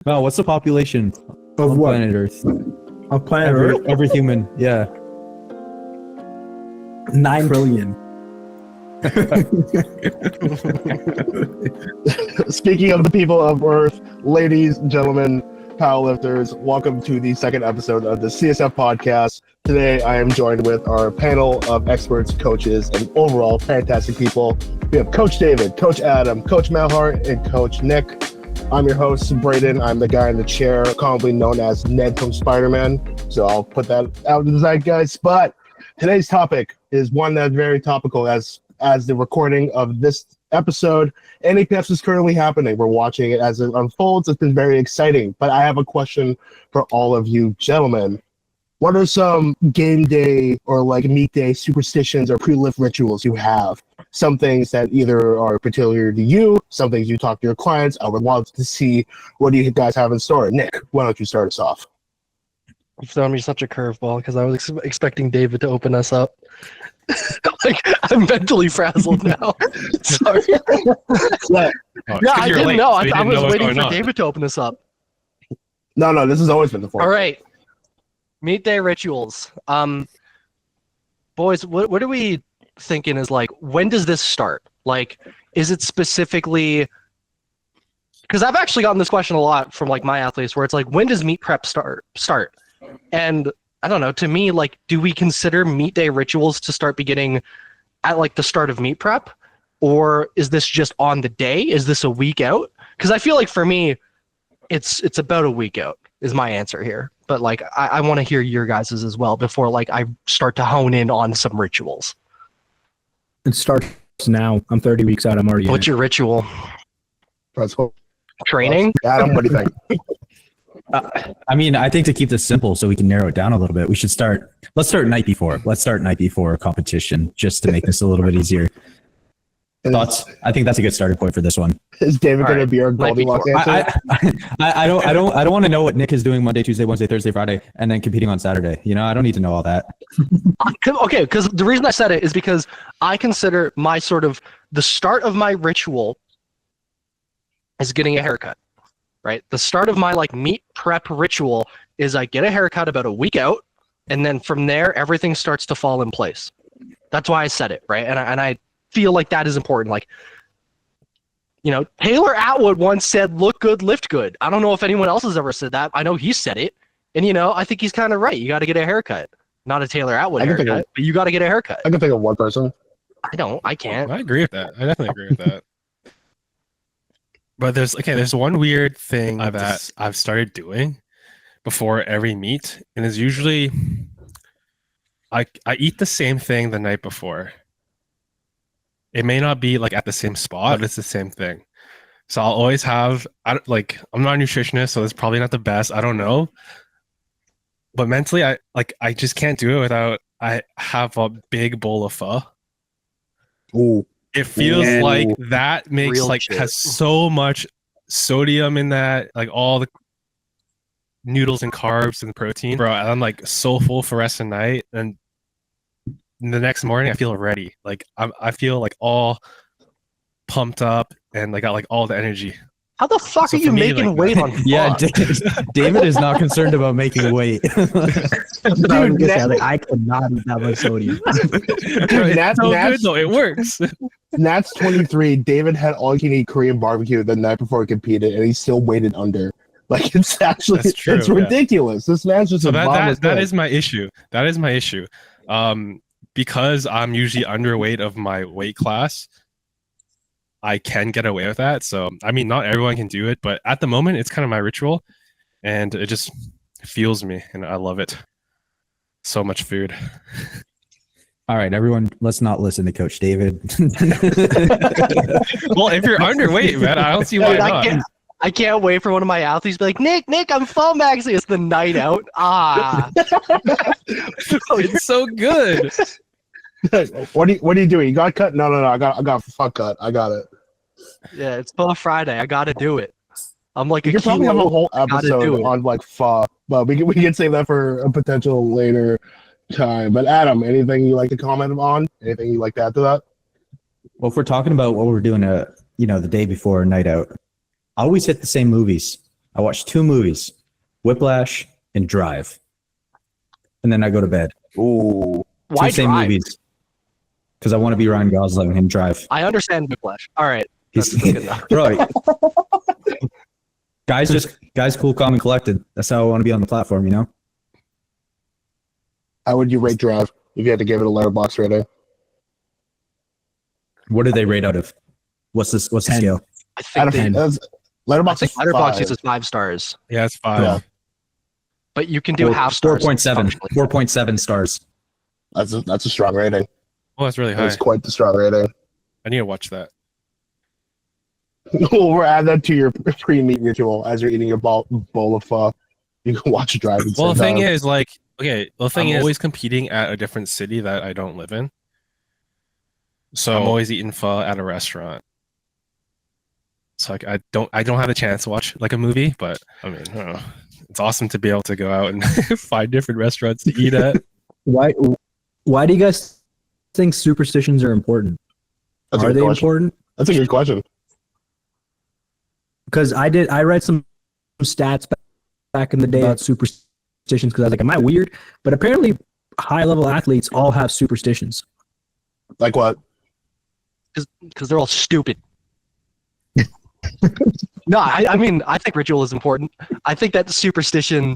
Wow, what's the population Of on what? planet Earth? Of planet Earth? Every human, yeah. 9 trillion. Speaking of the people of Earth, ladies, gentlemen, powerlifters, welcome to the second episode of the CSF podcast. Today, I am joined with our panel of experts, coaches, and overall fantastic people. We have Coach David, Coach Adam, Coach Malhart, and Coach Nick. I'm your host, Brayden. I'm the guy in the chair, commonly known as Ned from Spider-Man. So I'll put that out in the zeitgeist. But today's topic is one that's very topical as the recording of this episode. NAPS is currently happening. We're watching it as it unfolds. It's been very exciting. But I have a question for all of you gentlemen. What are some game day or like meet day superstitions or pre-lift rituals you have? Some things that either are particular to you, some things you talk to your clients. I would love to see what do you guys have in store. Nick, why don't you start us off? You've thrown me such a curveball because I was expecting David to open us up. Like, I'm mentally frazzled now. Sorry. Yeah, I didn't late, know. so you I didn't was know what's waiting going for on. David to open us up. no, this has always been the All format. right. Meet day rituals. Boys, what are we thinking is like, when does this start? Like, is it specifically... Because I've actually gotten this question a lot from like my athletes where it's like, when does meet prep start? And I don't know, to me, like, do we consider meet day rituals to start beginning at like the start of meet prep? Or is this just on the day? Is this a week out? Because I feel like for me, it's about a week out is my answer here. But like, I want to hear your guys's as well before like I start to hone in on some rituals. It starts now. I'm 30 weeks out. I'm already in What's it. your ritual? Let's go. Training? Adam, what do you think? I mean, I think to keep this simple so we can narrow it down a little bit, let's start night before. Let's start night before competition just to make this a little bit easier. Thoughts? I think that's a good starting point for this one. Is David going to be our Night Goldilocks before. answer? I don't want to know what Nick is doing Monday, Tuesday, Wednesday, Thursday, Friday, and then competing on Saturday. You know, I don't need to know all that. Okay, because the reason I said it is because I consider my sort of the start of my ritual is getting a haircut, right? The start of my like meet prep ritual is I get a haircut about a week out, and then from there everything starts to fall in place. That's why I said it, right? And I feel like that is important. Like, you know, Taylor Atwood once said, "Look good, lift good." I don't know if anyone else has ever said that. I know he said it, and you know, I think he's kind of right. You got to get a haircut. Not a Taylor Atwood I can think haircut, but you got to get a haircut. I can think of one person. I can't. I agree with that. I definitely agree with that. But there's one weird thing that I've started doing before every meet, and is usually I eat the same thing the night before. It may not be like at the same spot, but it's the same thing. So I'll always have I'm not a nutritionist, so it's probably not the best. I don't know. But mentally I just can't do it without I have a big bowl of pho. Ooh. It feels Ooh. like that makes Real like shit. has so much sodium in that, like all the noodles and carbs and protein. Bro, I'm like so full for the rest of the night, and the next morning I feel ready. Like I feel like all pumped up and like got like all the energy. How the fuck So are you for me, making like- weight on pho? Yeah, David is not concerned about making weight. I cannot eat that much sodium. Dude, It's so good though. It works. Nat's 23. David had all you can eat Korean barbecue the night before he competed, and he still waited under. Like, it's actually, That's true, it's yeah. ridiculous. This man's just So a bomb. that is my issue. That is my issue. Because I'm usually underweight of my weight class, I can get away with that. So I mean, not everyone can do it, but at the moment, it's kind of my ritual, and it just fuels me, and I love it. So much food. All right, everyone, let's not listen to Coach David. Well, if you're underweight, man, I don't see why Dude, not. I can't wait for one of my athletes to be like, Nick, I'm full maxing. It's the night out. It's so good. What are you doing? You got cut? No. I got a fuck cut. I got it. Yeah, it's Pho Friday. I gotta do it. I'm like You a could probably have a kilo. whole Gotta do episode it. on like pho, but we can save that for a potential later time. But Adam, anything you like to comment on? Anything you like to add to that? Well, if we're talking about what we're doing, the day before night out, always hit the same movies. I watch 2 movies, Whiplash and Drive. And then I go to bed. Ooh. Why 2 same Drive? movies. Because I want to be Ryan Gosling and Drive. I understand Whiplash. All right. He's That's good enough. bro. Guys, cool, calm, and collected. That's how I want to be on the platform, you know. How would you rate Drive if you had to give it a letterbox rating? What do they rate out of? What's this? What's the 10. scale? I think they, I Letterbox think is Letterboxd 5. uses 5 stars, Yeah, it's 5. Yeah. but you can do half stars. 4.7. 4.7 stars. That's a strong rating. Oh, that's really high. That's quite the strong rating. I need to watch that. We'll add that to your pre-meat ritual as you're eating your bowl of pho. You can watch Drive. Well, the thing is, like, okay, the thing is, always competing at a different city that I don't live in. So I'm always eating pho at a restaurant. So like, I don't have the chance to watch like a movie, but I mean, I don't know. It's awesome to be able to go out and find different restaurants to eat at. Why do you guys think superstitions are important? That's a Are good they question. important? That's a good question. Because I read some stats back in the day about superstitions because I was like, am I weird? But apparently high level athletes all have superstitions. Like what? Because they're all stupid. No, I mean, I think ritual is important. I think that superstition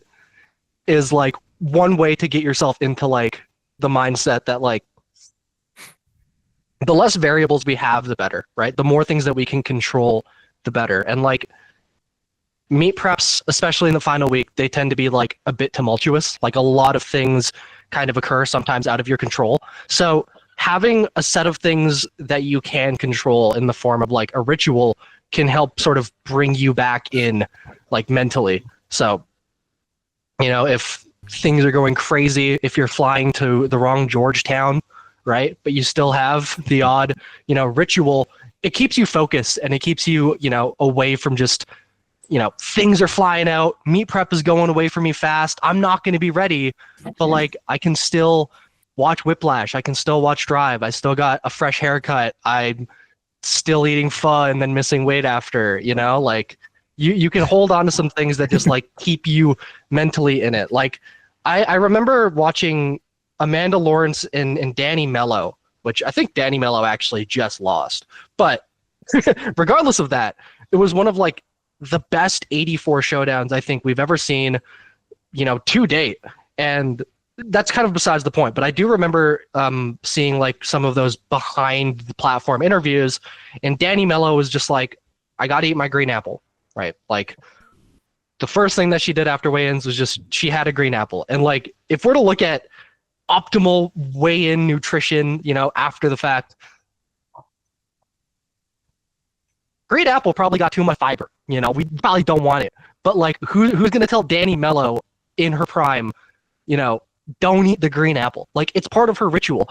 is like one way to get yourself into like the mindset that like the less variables we have, the better, right? The more things that we can control, the better. And like meet preps, especially in the final week, they tend to be like a bit tumultuous. Like a lot of things kind of occur sometimes out of your control. So having a set of things that you can control in the form of like a ritual can help sort of bring you back in like mentally. So, you know, if things are going crazy, if you're flying to the wrong Georgetown, right? But you still have the odd, you know, ritual, it keeps you focused and it keeps you, you know, away from just, you know, things are flying out, meet prep is going away from me fast, I'm not going to be ready, but like I can still watch Whiplash, I can still watch Drive, I still got a fresh haircut, I'm still eating pho and then missing weight after, you know, like you can hold on to some things that just like keep you mentally in it. Like I remember watching Amanda Lawrence and Danny Mello, which I think Danny Mello actually just lost, but regardless of that, it was one of like the best 84 showdowns I think we've ever seen, you know, to date. And that's kind of besides the point, but I do remember seeing like some of those behind the platform interviews, and Danny Mello was just like, I got to eat my green apple, right? Like the first thing that she did after weigh-ins was just, she had a green apple. And like, if we're to look at optimal weigh-in nutrition, you know, after the fact, green apple probably got too much fiber, you know, we probably don't want it. But like, who's going to tell Danny Mello in her prime, you know, don't eat the green apple? Like, it's part of her ritual.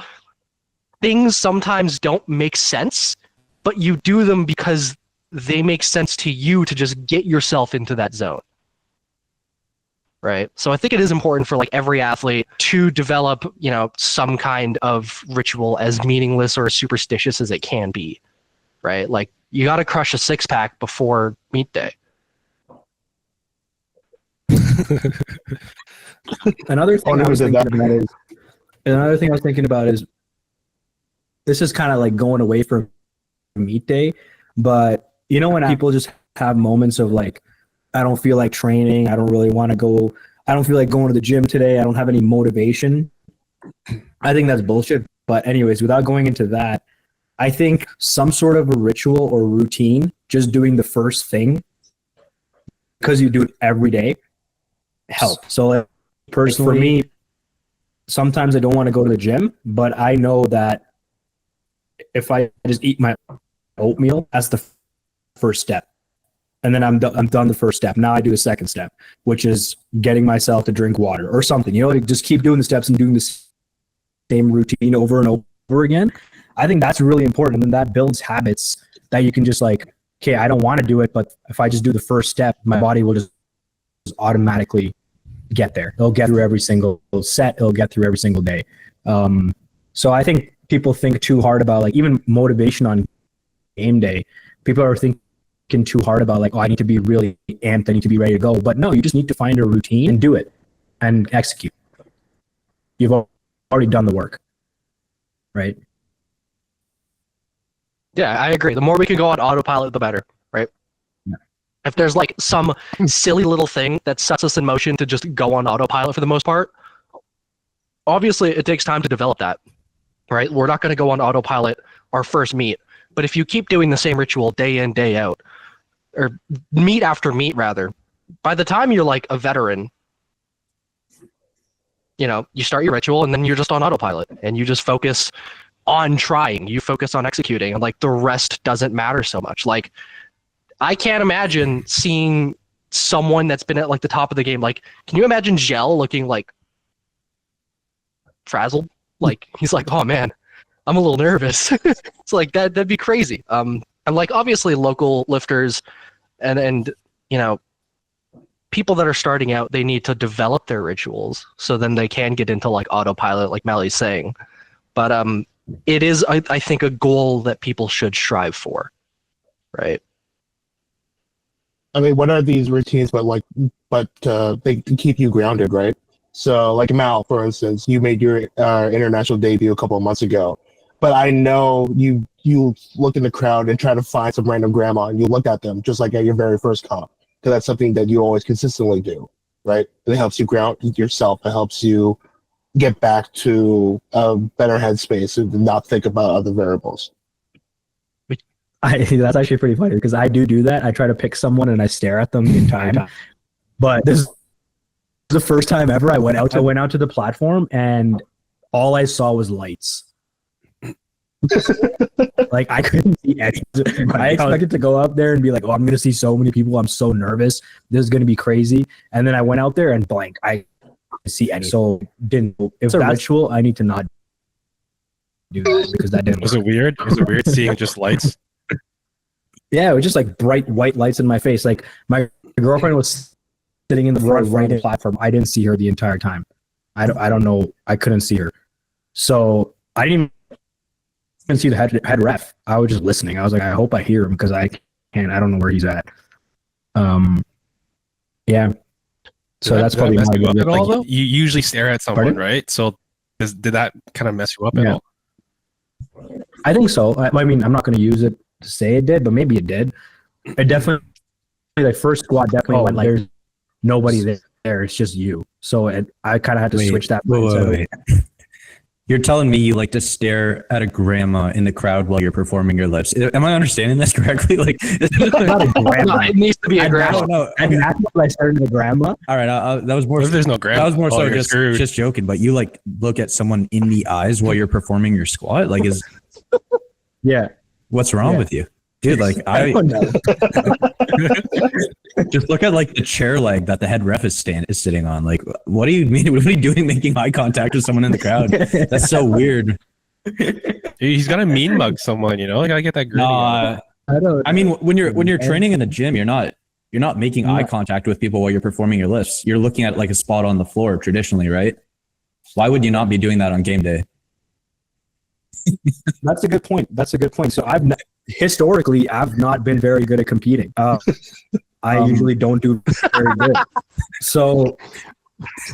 Things sometimes don't make sense, but you do them because they make sense to you to just get yourself into that zone. Right? So I think it is important for like every athlete to develop, you know, some kind of ritual, as meaningless or as superstitious as it can be. Right? Like, you got to crush a 6-pack before meet day. Another thing I was thinking about is this is kind of like going away from meet day, but you know when people just have moments of like, I don't feel like training, I don't really want to go, I don't feel like going to the gym today, I don't have any motivation. I think that's bullshit. But anyways, without going into that, I think some sort of a ritual or routine, just doing the first thing because you do it every day, help. So like, personally, for me, sometimes I don't want to go to the gym, but I know that if I just eat my oatmeal, that's the first step. And then I'm done the first step. Now I do the second step, which is getting myself to drink water or something. You know, like just keep doing the steps and doing the same routine over and over again. I think that's really important. And then that builds habits that you can just like, okay, I don't want to do it, but if I just do the first step, my body will just automatically get there. It'll get through every single set. It'll get through every single day. So I think people think too hard about like even motivation on game day. People are thinking too hard about like, oh, I need to be really amped, I need to be ready to go. But no, you just need to find a routine and do it and execute. You've already done the work, right? Yeah, I agree. The more we can go on autopilot, the better, right? Yeah. If there's like some silly little thing that sets us in motion to just go on autopilot for the most part, obviously it takes time to develop that, right? We're not going to go on autopilot our first meet, but if you keep doing the same ritual day in, day out, or meet after meet rather, by the time you're like a veteran, you know, you start your ritual and then you're just on autopilot and you just focus on trying, you focus on executing, and like the rest doesn't matter so much. Like I can't imagine seeing someone that's been at like the top of the game. Like, can you imagine Gel looking like frazzled? Like he's like, oh man, I'm a little nervous. It's like that'd be crazy. And like obviously local lifters and you know, people that are starting out, they need to develop their rituals so then they can get into like autopilot, like Mally's saying. But it is, I think, a goal that people should strive for, right? I mean, what are these routines? But they keep you grounded, right? So, like Mal, for instance, you made your international debut a couple of months ago, but I know you look in the crowd and try to find some random grandma, and you look at them just like at your very first comp, because that's something that you always consistently do, right? It helps you ground yourself. It helps you get back to a better headspace and not think about other variables. That's actually pretty funny because I do that. I try to pick someone and I stare at them the entire time. But this is the first time ever I went out to the platform and all I saw was lights. Like I couldn't see anything. I expected to go up there and be like, oh, I'm gonna see so many people. I'm so nervous. This is gonna be crazy. And then I went out there and blank. I see any. So didn't. If it's a ritual, I need to not do that because that didn't. Was it weird? Was it weird seeing just lights? Yeah, it was just like bright white lights in my face. Like my girlfriend was sitting in the front right in the platform. I didn't see her the entire time. I don't know. I couldn't see her. So I didn't even see the head ref. I was just listening. I was like, I hope I hear him because I don't know where he's at. Yeah. So that's probably mess you up at all, like, though? You usually stare at someone, right? So did that kind of mess you up at all? I think so. I mean, I'm not going to use it to say it did, but maybe it did. It definitely, like first squad definitely went like there's nobody there. It's just you. So I kind of had to switch that. Wait. You're telling me you like to stare at a grandma in the crowd while you're performing your lifts. Am I understanding this correctly? Like, not a grandma. It needs to be a grandma. No. And that's what I started with a grandma. All right, that was more. If there's no grandma, that was more so just joking. But you like look at someone in the eyes while you're performing your squat. Like, Yeah. What's wrong with you, dude? Like I don't know. just look at like the chair leg that the head ref is sitting on. Like, what do you mean? What are you doing making eye contact with someone in the crowd? That's so weird. He's got to mean mug someone, you know. Like, I get that. I mean, when you're training in the gym, you're not making eye contact with people while you're performing your lifts. You're looking at like a spot on the floor traditionally, right? Why would you not be doing that on game day? That's a good point. So historically I've not been very good at competing. I usually don't do very good. So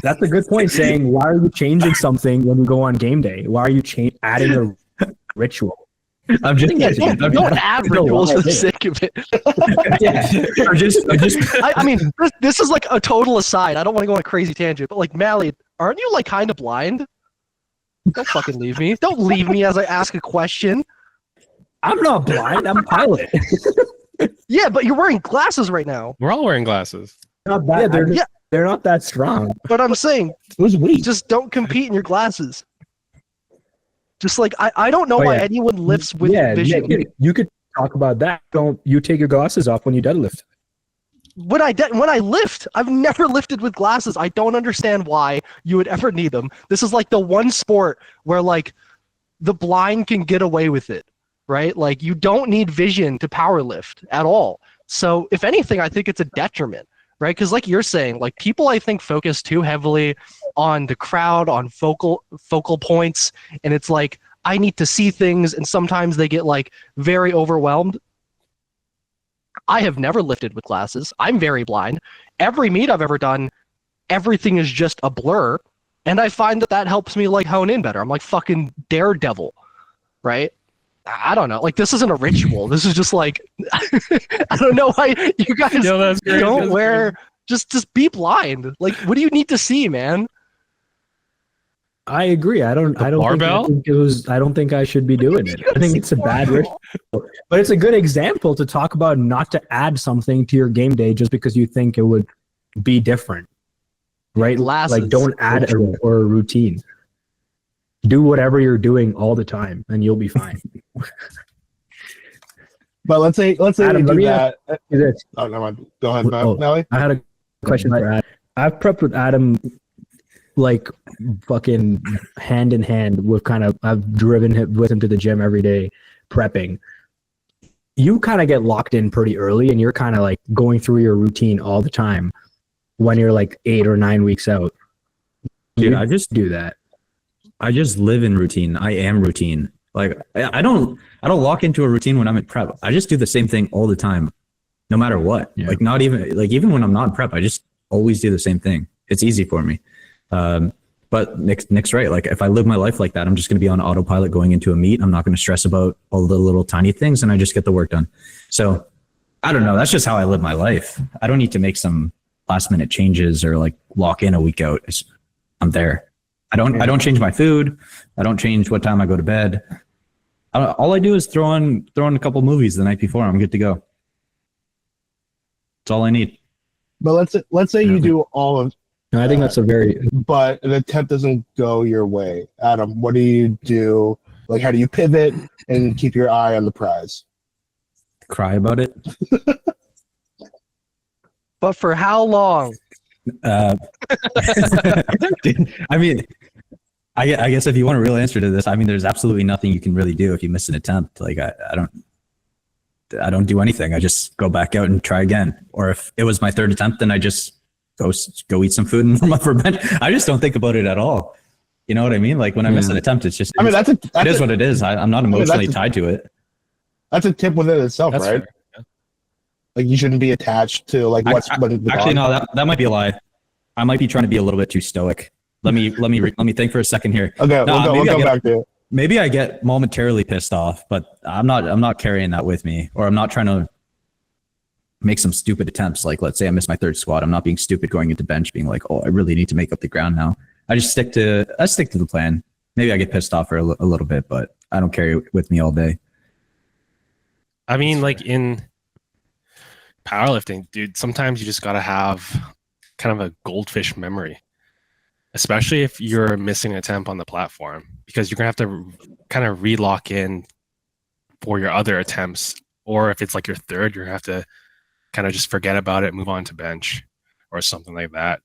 that's a good point saying, why are you changing something when you go on game day? Why are you adding a ritual? I'm just don't add rituals for the sake of it. I mean, this is like a total aside. I don't want to go on a crazy tangent, but like Mally, aren't you like kind of blind? Don't fucking leave me. Don't leave me as I ask a question. I'm not blind. I'm a pilot. Yeah, but you're wearing glasses right now. We're all wearing glasses. Not bad. They're not that strong. But I'm saying, just don't compete in your glasses. Just like I don't know why anyone lifts with vision. You could talk about that. Don't you take your glasses off when you deadlift? When I lift, I've never lifted with glasses. I don't understand why you would ever need them. This is like the one sport where like the blind can get away with it, right? Like you don't need vision to power lift at all. So if anything, I think it's a detriment, right? Because like you're saying, like people I think focus too heavily on the crowd, on focal points, and it's like I need to see things, and sometimes they get like very overwhelmed. I have never lifted with glasses. I'm very blind. Every meet I've ever done, everything is just a blur. And I find that helps me like hone in better. I'm like fucking Daredevil, right? I don't know. Like, this isn't a ritual. This is just like, I don't know why you guys that's great. don't That's wear, just be blind. Like, what do you need to see, man? I agree. I don't barbell? I don't think I should be doing it. I think it's a bad ritual. But it's a good example to talk about not to add something to your game day just because you think it would be different. Right? Glasses. Like, don't add a routine. Do whatever you're doing all the time and you'll be fine. But let's say Adam, you let do me that. This. Oh, never mind. Go ahead, Nelly. I had a question for Adam. I've prepped with Adam like fucking hand in hand with I've driven with him to the gym every day prepping. You kind of get locked in pretty early and you're kind of like going through your routine all the time when you're like 8 or 9 weeks out. Dude, You I just do that. I just live in routine. I am routine. Like I don't walk into a routine when I'm at prep. I just do the same thing all the time, no matter what. Yeah. Like not even like even when I'm not in prep, I just always do the same thing. It's easy for me. But Nick's right. Like if I live my life like that, I'm just going to be on autopilot going into a meet. I'm not going to stress about all the little tiny things, and I just get the work done. So I don't know. That's just how I live my life. I don't need to make some last minute changes or like lock in a week out. I'm there. I don't change my food. I don't change what time I go to bed. All I do is throw on a couple movies the night before. I'm good to go. That's all I need. But let's say you do all of, No, I think that's a very but an attempt doesn't go your way. Adam, what do you do? Like, how do you pivot and keep your eye on the prize? Cry about it. But for how long? Dude, I mean, I guess if you want a real answer to this, I mean, there's absolutely nothing you can really do if you miss an attempt. Like I don't do anything. I just go back out and try again. Or if it was my third attempt, then I just go eat some food and warm up for bed. I just don't think about it at all. You know what I mean? Like when I miss an attempt, it's just, it is what it is. I'm not emotionally tied to it. That's a tip within itself, That's right? fair. Yeah. Like you shouldn't be attached to like what's Actually, no, that might be a lie. I might be trying to be a little bit too stoic. Let me think for a second here. Okay, we'll go back to it. Maybe I get momentarily pissed off, but I'm not carrying that with me, or I'm not trying to make some stupid attempts. Like let's say I miss my third squat. I'm not being stupid going into bench being like, oh, I really need to make up the ground now. I just stick to the plan. Maybe I get pissed off for a little bit, but I don't carry it with me all day. I mean, like in powerlifting, dude, sometimes you just got to have kind of a goldfish memory, especially if you're missing an attempt on the platform, because you're going to have to kind of re-lock in for your other attempts. Or if it's like your third, you're going to have to kind of just forget about it, move on to bench or something like that.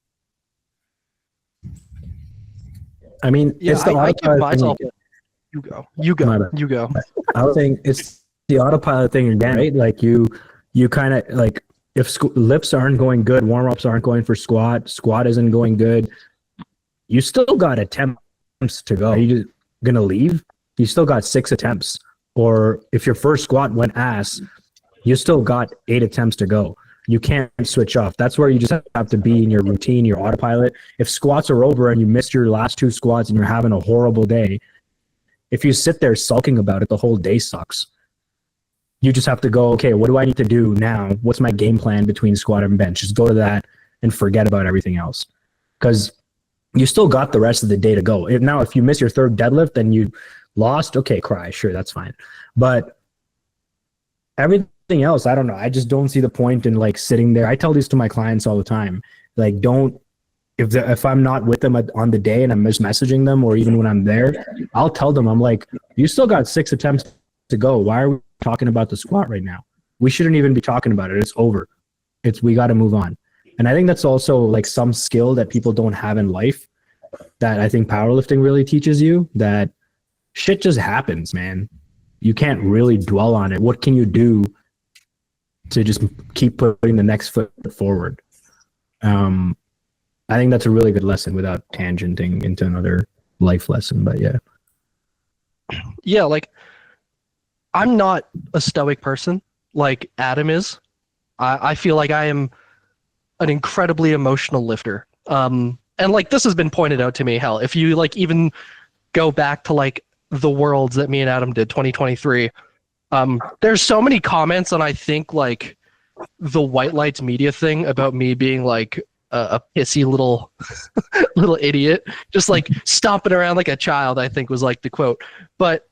I mean, Yeah, it's the I give autopilot myself. thing. You My bad. go. I was saying it's the autopilot thing again, right? Like you kind of like if lifts aren't going good, warm ups aren't going for squat isn't going good. You still got attempts to go. Are you just gonna leave? You still got 6 attempts. Or if your first squat went ass, you still got 8 attempts to go. You can't switch off. That's where you just have to be in your routine, your autopilot. If squats are over and you missed your last 2 squats and you're having a horrible day, if you sit there sulking about it, the whole day sucks. You just have to go, okay, what do I need to do now? What's my game plan between squat and bench? Just go to that and forget about everything else. Because you still got the rest of the day to go. If you miss your third deadlift and you lost, okay, cry, sure, that's fine. But everything else, I don't know. I just don't see the point in like sitting there. I tell this to my clients all the time. Like, if I'm not with them on the day and I'm just messaging them, or even when I'm there, I'll tell them, I'm like, you still got 6 attempts to go. Why are we talking about the squat right now? We shouldn't even be talking about it. It's over. We got to move on. And I think that's also like some skill that people don't have in life that I think powerlifting really teaches you, that shit just happens, man. You can't really dwell on it. What can you do to just keep putting the next foot forward? I think that's a really good lesson without tangenting into another life lesson, but yeah. Yeah, like I'm not a stoic person like Adam is. I feel like I am an incredibly emotional lifter. And like this has been pointed out to me. Hell, if you like even go back to like the worlds that me and Adam did 2023, there's so many comments on I think like the white lights media thing about me being like a pissy little little idiot, just like stomping around like a child, I think was like the quote. But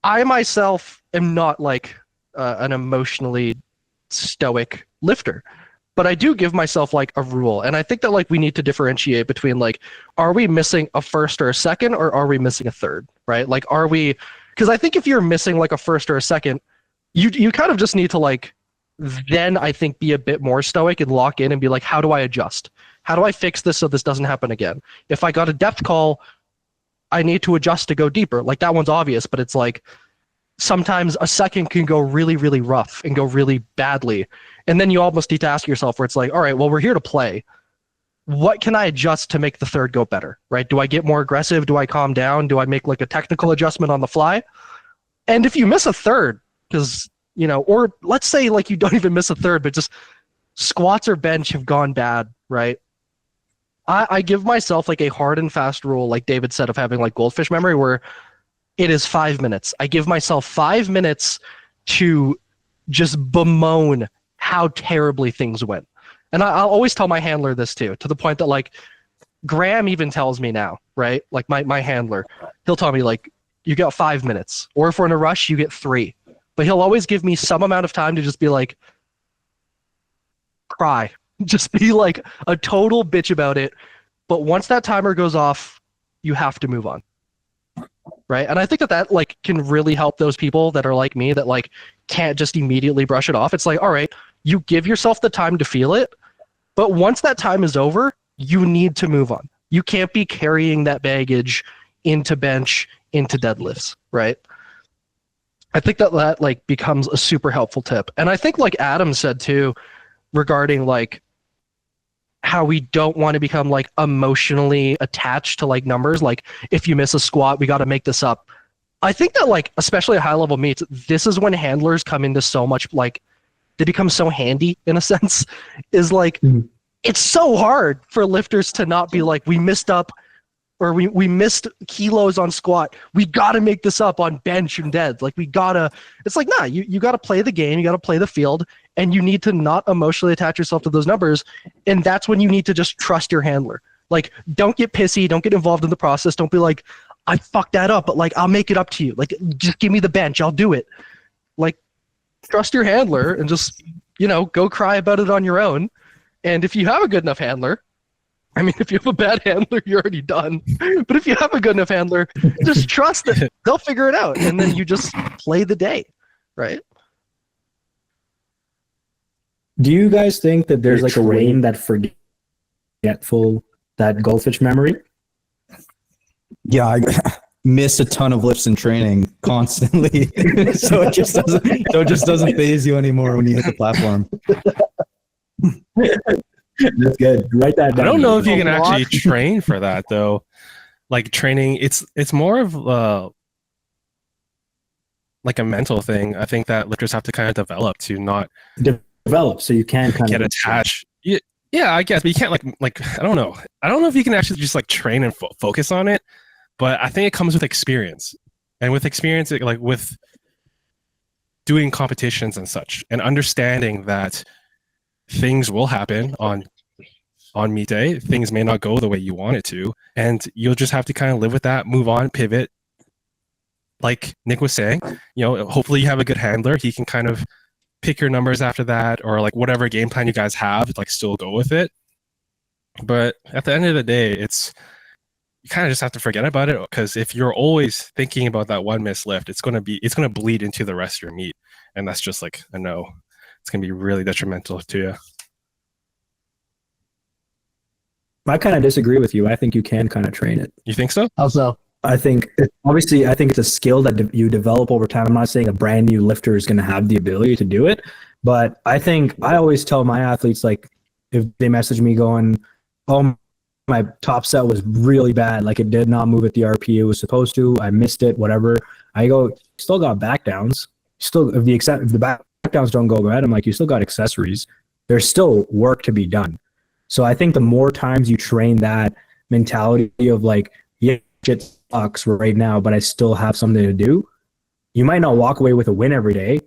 I myself am not like an emotionally stoic lifter, but I do give myself like a rule. And I think that like we need to differentiate between like, are we missing a first or a second, or are we missing a third, right? Like, are we, because I think if you're missing like a first or a second, you kind of just need to like, then I think be a bit more stoic and lock in and be like, how do I adjust? How do I fix this so this doesn't happen again? If I got a depth call, I need to adjust to go deeper. Like that one's obvious, but it's like sometimes a second can go really, really rough and go really badly. And then you almost need to ask yourself where it's like, all right, well, we're here to play. What can I adjust to make the third go better, right? Do I get more aggressive? Do I calm down? Do I make like a technical adjustment on the fly? And if you miss a third, because you know, or let's say like you don't even miss a third, but just squats or bench have gone bad, right? I give myself like a hard and fast rule, like David said, of having like goldfish memory, where it is 5 minutes. I give myself 5 minutes to just bemoan how terribly things went. And I'll always tell my handler this too, to the point that like Graham even tells me now, right? Like my handler, he'll tell me like, you got 5 minutes, or if we're in a rush, you get 3. But he'll always give me some amount of time to just be like, cry. Just be like a total bitch about it. But once that timer goes off, you have to move on. Right? And I think that like can really help those people that are like me, that like can't just immediately brush it off. It's like, all right, you give yourself the time to feel it. But once that time is over, you need to move on. You can't be carrying that baggage into bench, into deadlifts, right? I think that like becomes a super helpful tip. And I think like Adam said too, regarding like how we don't want to become like emotionally attached to like numbers. Like if you miss a squat, we got to make this up. I think that like, especially at high level meets, this is when handlers come into so much, like they become so handy in a sense, is like, it's so hard for lifters to not be like, we missed up, or we missed kilos on squat. We got to make this up on bench and dead. Like we gotta, it's like, nah, you got to play the game. You got to play the field, and you need to not emotionally attach yourself to those numbers. And that's when you need to just trust your handler. Like, don't get pissy. Don't get involved in the process. Don't be like, I fucked that up, but like, I'll make it up to you. Like, just give me the bench. I'll do it. Like, trust your handler and just, you know, go cry about it on your own. And if you have a good enough handler, I mean, if you have a bad handler, you're already done. But if you have a good enough handler, just trust that they'll figure it out. And then you just play the day, right? Do you guys think that there's like a way in that forgetful, that goldfish memory? Yeah, I miss a ton of lifts in training constantly, so it just doesn't phase you anymore when you hit the platform. That's good. Write that down. I don't know if you can actually train for that though. Like training, it's more of like a mental thing. I think that lifters have to kind of develop to not develop, so you can kind get of attached. Yeah, I guess, but you can't like I don't know. I don't know if you can actually just like train and focus on it. But I think it comes with experience, and with experience, like with doing competitions and such, and understanding that things will happen on meet day. Things may not go the way you want it to, and you'll just have to kind of live with that, move on, pivot. Like Nick was saying, you know, hopefully you have a good handler. He can kind of pick your numbers after that, or like whatever game plan you guys have, like still go with it. But at the end of the day, you kind of just have to forget about it, because if you're always thinking about that one missed lift, it's going to bleed into the rest of your meet, and that's just like a no. It's going to be really detrimental to you. I kind of disagree with you. I think you can kind of train it. You think so? How so? I think it's a skill that you develop over time. I'm not saying a brand new lifter is going to have the ability to do it, but I think I always tell my athletes, like if they message me going, "Oh, my top set was really bad. Like it did not move at the RP it was supposed to. I missed it, whatever." I go, still got back downs. Still, if the back backdowns don't go bad, I'm like, you still got accessories. There's still work to be done. So I think the more times you train that mentality of like, yeah, shit sucks right now, but I still have something to do. You might not walk away with a win every day,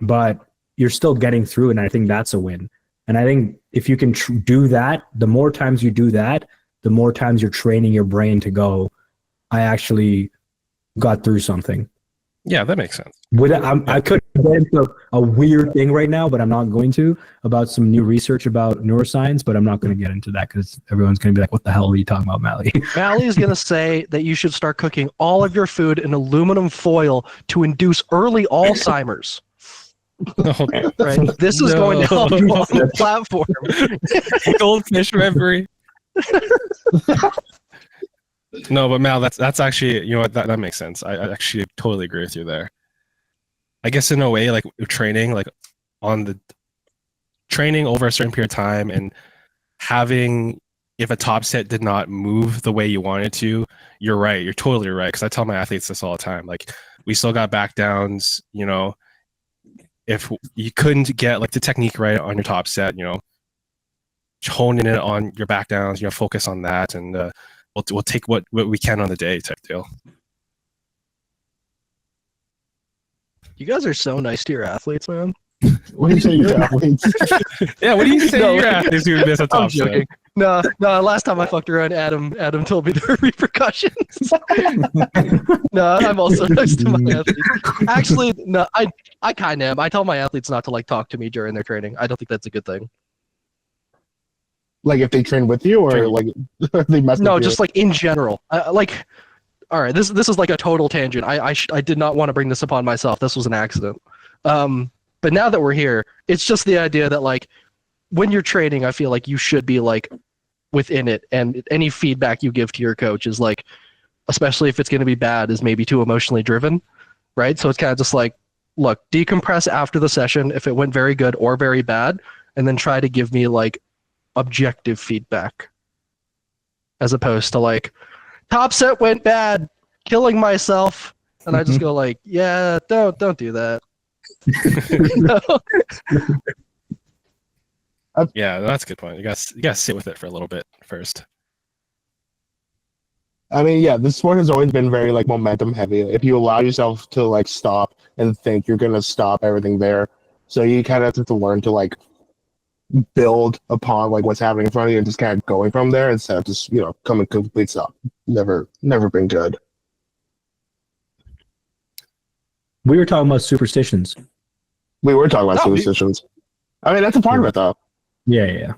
but you're still getting through, and I think that's a win. And I think if you can do that, the more times you do that, the more times you're training your brain to go, I actually got through something. Yeah, that makes sense. I could get into a weird thing right now, but I'm not going to, about some new research about neuroscience, but I'm not going to get into that because everyone's going to be like, what the hell are you talking about, Mally? Mally is going to say that you should start cooking all of your food in aluminum foil to induce early Alzheimer's. Oh, Right? This is going to help you on the platform. goldfish memory. No, but Mal, that's actually, you know what, that makes sense. I actually totally agree with you there. I guess in a way, like training, like on the training over a certain period of time and having, if a top set did not move the way you wanted to, you're right. You're totally right. Because I tell my athletes this all the time. Like, we still got back downs, you know, if you couldn't get like the technique right on your top set, you know, honing it on your back downs, you know, focus on that, and we'll take what we can on the day type deal. You guys are so nice to your athletes, man. What do you say, your athletes? Yeah, what do you say No, your athletes who miss a I'm top set? joking. No. Last time I fucked around, Adam told me there were repercussions. No, I'm also nice to my athletes. Actually, no, I kind of am. I tell my athletes not to like talk to me during their training. I don't think that's a good thing. Like if they train with you, or like they mess No, with just like in general. Like, all right, this is like a total tangent. I did not want to bring this upon myself. This was an accident. But now that we're here, it's just the idea that like when you're training, I feel like you should be like within it, and any feedback you give to your coach is like, especially if it's going to be bad, is maybe too emotionally driven, right? So it's kind of just like, look, decompress after the session if it went very good or very bad, and then try to give me like objective feedback, as opposed to like, top set went bad, killing myself, and I just go like, yeah, don't do that. No. Yeah, that's a good point. You gotta sit with it for a little bit first. I mean, yeah, the sport has always been very like momentum heavy. If you allow yourself to like stop and think, you're gonna stop everything there. So you kind of have to learn to like build upon like what's happening in front of you and just kind of going from there instead of just, you know, coming complete stop. Never been good. We were talking about superstitions. We were talking about No, superstitions. I mean, that's a part of it though. Yeah.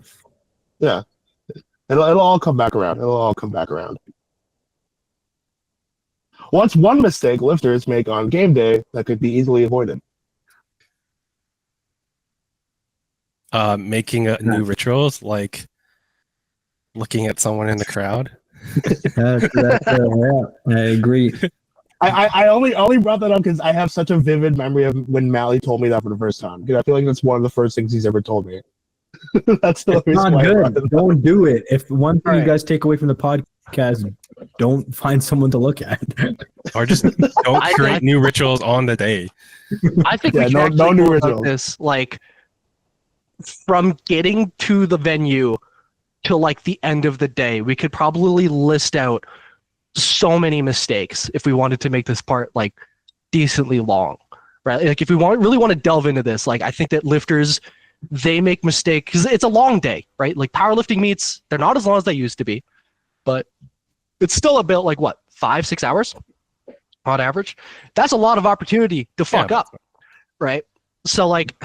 Yeah. It'll all come back around. It'll all come back around. What's one mistake lifters make on game day that could be easily avoided? Making new rituals, like looking at someone in the crowd. Yeah, I agree. I only brought that up because I have such a vivid memory of when Mally told me that for the first time. Because I feel like that's one of the first things he's ever told me. That's the It's reason not why I brought good. it up. Don't do it. If one thing All you right. guys take away from the podcast, don't find someone to look at. Or just don't I- create new rituals on the day. I think Yeah, we can no actually new go about rituals. this like from getting to the venue to like the end of the day. We could probably list out so many mistakes if we wanted to make this part like decently long, right? Like if we really want to delve into this, like I think that lifters, they make mistakes because it's a long day, right? Like powerlifting meets, they're not as long as they used to be, but it's still about like what, 5-6 hours on average. That's a lot of opportunity to fuck Yeah. up, right? So like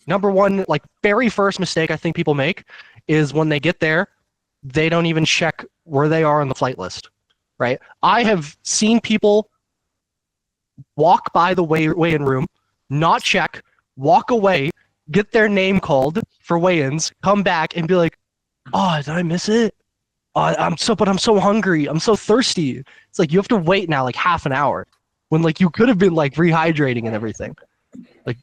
number one, like very first mistake I think people make is when they get there, they don't even check where they are on the flight list, right? I have seen people walk by the weigh-in room, not check, walk away, get their name called for weigh-ins, come back and be like, oh, did I miss it? I'm so hungry. I'm so thirsty. It's like you have to wait now like half an hour when like you could have been like rehydrating and everything. Like,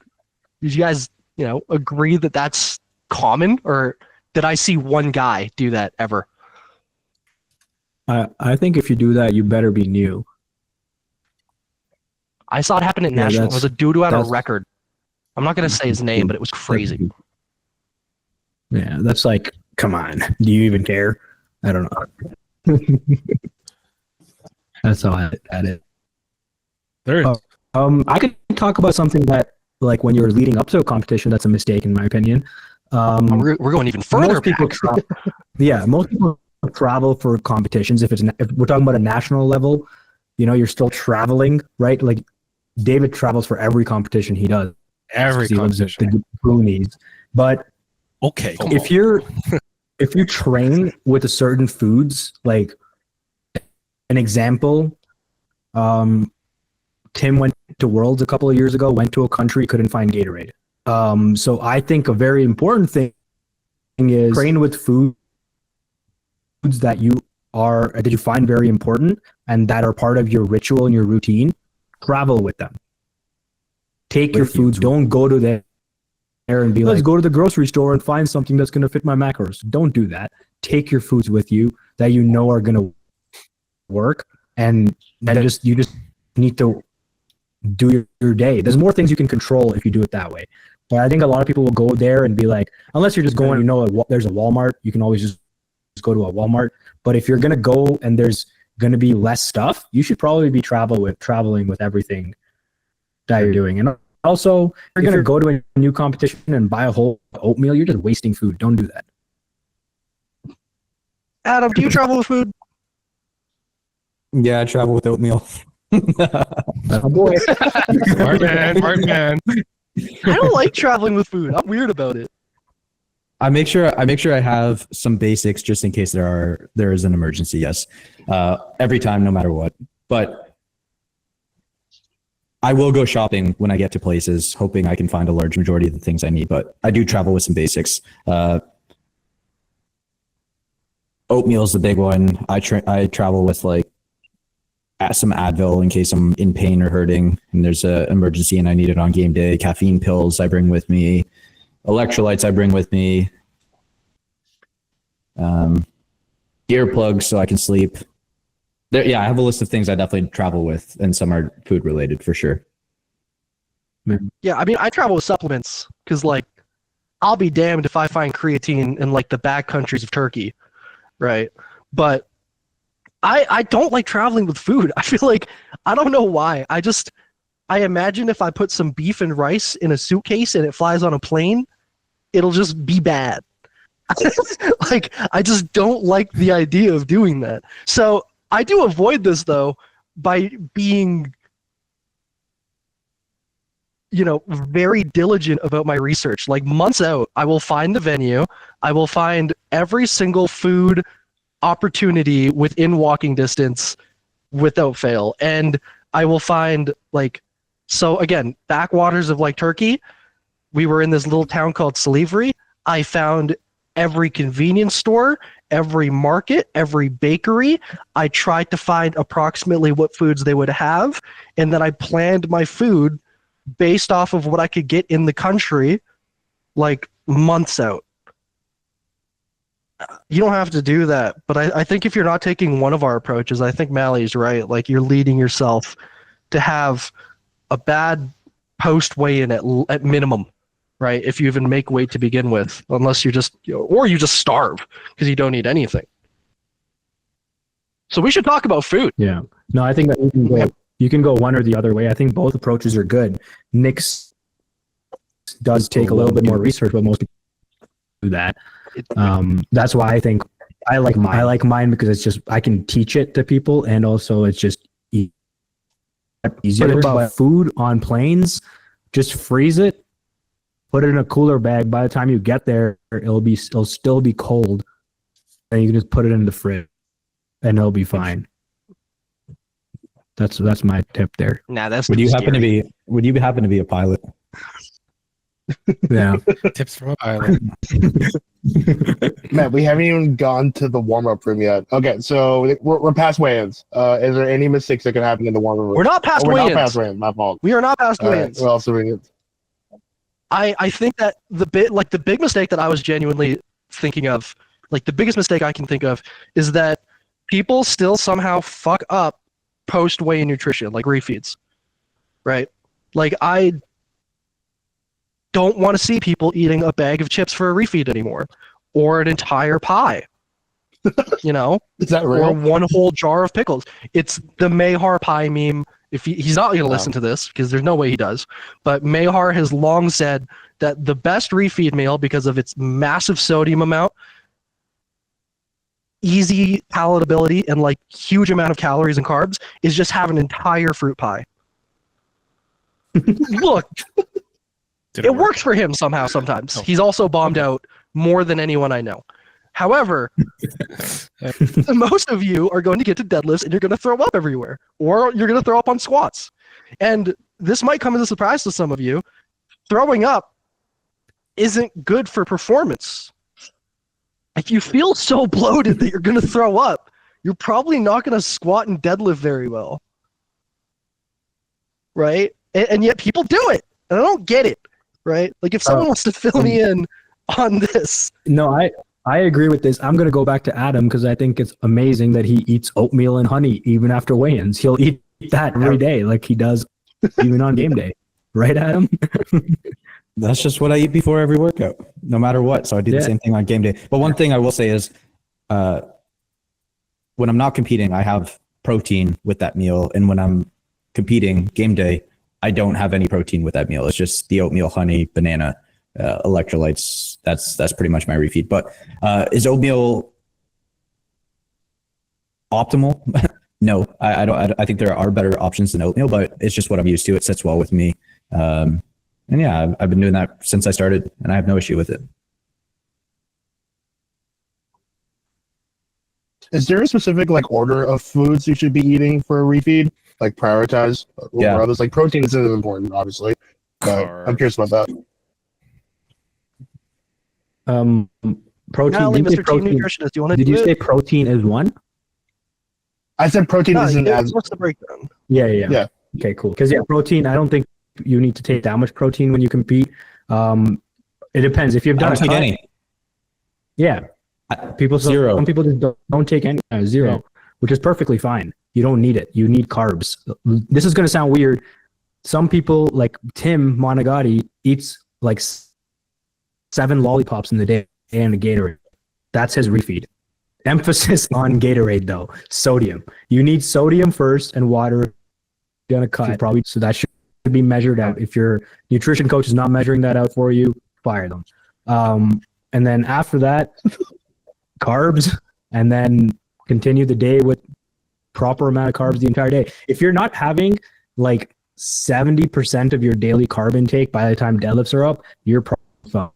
did you guys, you know, agree that that's common, or did I see one guy do that ever? I think if you do that, you better be new. I saw it happen at Yeah, national. It was a dude who had a that's- record. I'm not gonna say his name, but it was crazy. Yeah, that's like, come on. Do you even care? I don't know. That's all I at it. There, I could talk about something that, like, when you're leading up to a competition, that's a mistake in my opinion. We're going even further Most people, back. most people travel for competitions. If we're talking about a national level, you're still traveling, right? Like David travels for every competition he does. every He lives at competition. the boonies. But Okay, come if on. if you train with a certain foods, like an example, Tim went to Worlds a couple of years ago, went to a country, couldn't find Gatorade. So I think a very important thing is train with foods that you find very important and that are part of your ritual and your routine. Travel with them. Take your foods. Don't go to there and be let's go to the grocery store and find something that's going to fit my macros. Don't do that. Take your foods with you that you know are going to work, and then you just need to do your day. There's more things you can control if you do it that way. But I think a lot of people will go there and be like, unless you're just going, there's a Walmart, you can always just go to a Walmart. But if you're going to go and there's going to be less stuff, you should probably be traveling with everything that you're doing. And also, if you're going to go to a new competition and buy a whole oatmeal, you're just wasting food. Don't do that. Adam, do you travel with food? Yeah, I travel with oatmeal. Oh, boy. Smart man. I don't like traveling with food. I'm weird about it. I make sure I have some basics just in case there is an emergency. Yes, every time, no matter what. But I will go shopping when I get to places, hoping I can find a large majority of the things I need. But I do travel with some basics. Oatmeal is the big one. I travel with like some Advil in case I'm in pain or hurting, and there's an emergency and I need it on game day. Caffeine pills I bring with me. Electrolytes I bring with me. Earplugs so I can sleep. I have a list of things I definitely travel with, and some are food related for sure. Yeah, I mean, I travel with supplements because, like, I'll be damned if I find creatine in like the back countries of Turkey, right? But I don't like traveling with food. I feel like, I don't know why. I imagine if I put some beef and rice in a suitcase and it flies on a plane, it'll just be bad. Like, I just don't like the idea of doing that. So I do avoid this, though, by being, very diligent about my research. Like, months out, I will find the venue. I will find every single food opportunity within walking distance without fail. And I will find, like, so again, backwaters of like Turkey, we were in this little town called Silivri. I found every convenience store, every market, every bakery. I tried to find approximately what foods they would have, and then I planned my food based off of what I could get in the country, like months out. You don't have to do that, but I think if you're not taking one of our approaches, I think Mally's right. Like, you're leading yourself to have a bad post weigh-in at minimum, right? If you even make weight to begin with, unless you're just, or you just starve because you don't eat anything. So we should talk about food. Yeah. No, I think that you can go one or the other way. I think both approaches are good. Nick's does take a little bit more research, but most people do that. That's why I think I like mine. I like mine because it's just, I can teach it to people, and also it's just easier. But about food on planes, just freeze it, put it in a cooler bag. By the time you get there, it'll still be cold, and you can just put it in the fridge, and it'll be fine. That's my tip there. Nah, that's Would you happen to be a pilot? Yeah. Tips from a pilot. Matt, we haven't even gone to the warm-up room yet. Okay, so we're past weigh-ins. Is there any mistakes that can happen in the warm-up room? We're not past We're weigh-ins. not past weigh-ins. My fault. We are not past All right, weigh-ins. what else are we? I think that the big mistake that I was genuinely thinking of, like the biggest mistake I can think of, is that people still somehow fuck up post weigh-in nutrition, like refeeds, right? Like, I don't want to see people eating a bag of chips for a refeed anymore, or an entire pie, you know, Is that or real? one whole jar of pickles. It's the Mayhar pie meme. If he's not going to listen to this, because there's no way he does, but Mayhar has long said that the best refeed meal, because of its massive sodium amount, easy palatability, and like huge amount of calories and carbs, is just have an entire fruit pie. Look, Did it work? works for him somehow sometimes. He's also bombed out more than anyone I know. However, most of you are going to get to deadlifts and you're going to throw up everywhere, or you're going to throw up on squats. And this might come as a surprise to some of you. Throwing up isn't good for performance. If you feel so bloated that you're going to throw up, you're probably not going to squat and deadlift very well. Right? And yet people do it. And I don't get it. Right? Like, if someone wants to fill me in on this. No, I agree with this. I'm going to go back to Adam because I think it's amazing that he eats oatmeal and honey even after weigh-ins. He'll eat that every day like he does even on game day. Right, Adam? That's just what I eat before every workout, no matter what. So I do the same thing on game day. But one thing I will say is, when I'm not competing, I have protein with that meal. And when I'm competing game day, I don't have any protein with that meal. It's just the oatmeal, honey, banana, electrolytes. That's pretty much my refeed. But is oatmeal optimal? No, I don't. I think there are better options than oatmeal, but it's just what I'm used to. It sits well with me. And yeah, I've been doing that since I started, and I have no issue with it. Is there a specific like order of foods you should be eating for a refeed? Like prioritize over others? Like protein is important, obviously. But I'm curious about that. Protein. Natalie, Did you say Mr. Team protein- Nutritionist, do you want to did do you it? say protein is one? I said protein No, isn't as what's the breakdown? Yeah. Okay, cool. Because protein. I don't think you need to take that much protein when you compete. It depends. If you've I done don't take any. Yeah. People Zero. Some people just don't take any zero, which is perfectly fine. You don't need it. You need carbs. This is going to sound weird. Some people, like Tim Monagatti, eats like 7 lollipops in the day and a Gatorade. That's his refeed. Emphasis on Gatorade though. Sodium. You need sodium first and water. You're gonna cut probably, so that should be measured out. If your nutrition coach is not measuring that out for you, fire them. And then after that, carbs, and then continue the day with proper amount of carbs the entire day. If you're not having like 70% of your daily carb intake by the time deadlifts are up, you're probably fine.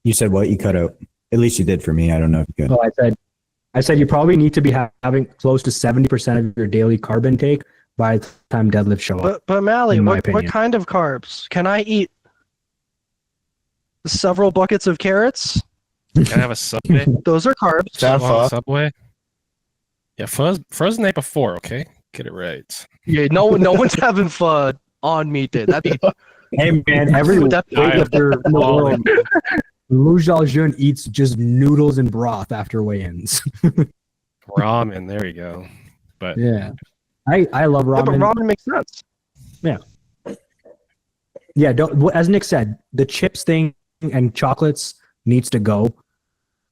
You said what? You cut out. At least you did for me. I don't know if you could. Oh, I said you probably need to be having close to 70% of your daily carb intake by the time deadlifts show up. But Mally, in my what opinion. kind of carbs? Can I eat several buckets of carrots? Can I have a Subway? Those are carbs. Have On pho. Subway? Yeah, pho's the night before, okay? Get it right. Yeah, no one's having pho on meat day. That'd be Hey man, every Would that be- weightlifter in the Oh, world, Lou Jun eats just noodles and broth after weigh-ins. Ramen, there you go. But Yeah, I love yeah, but ramen. ramen makes sense. Yeah, as Nick said, the chips thing and chocolates needs to go.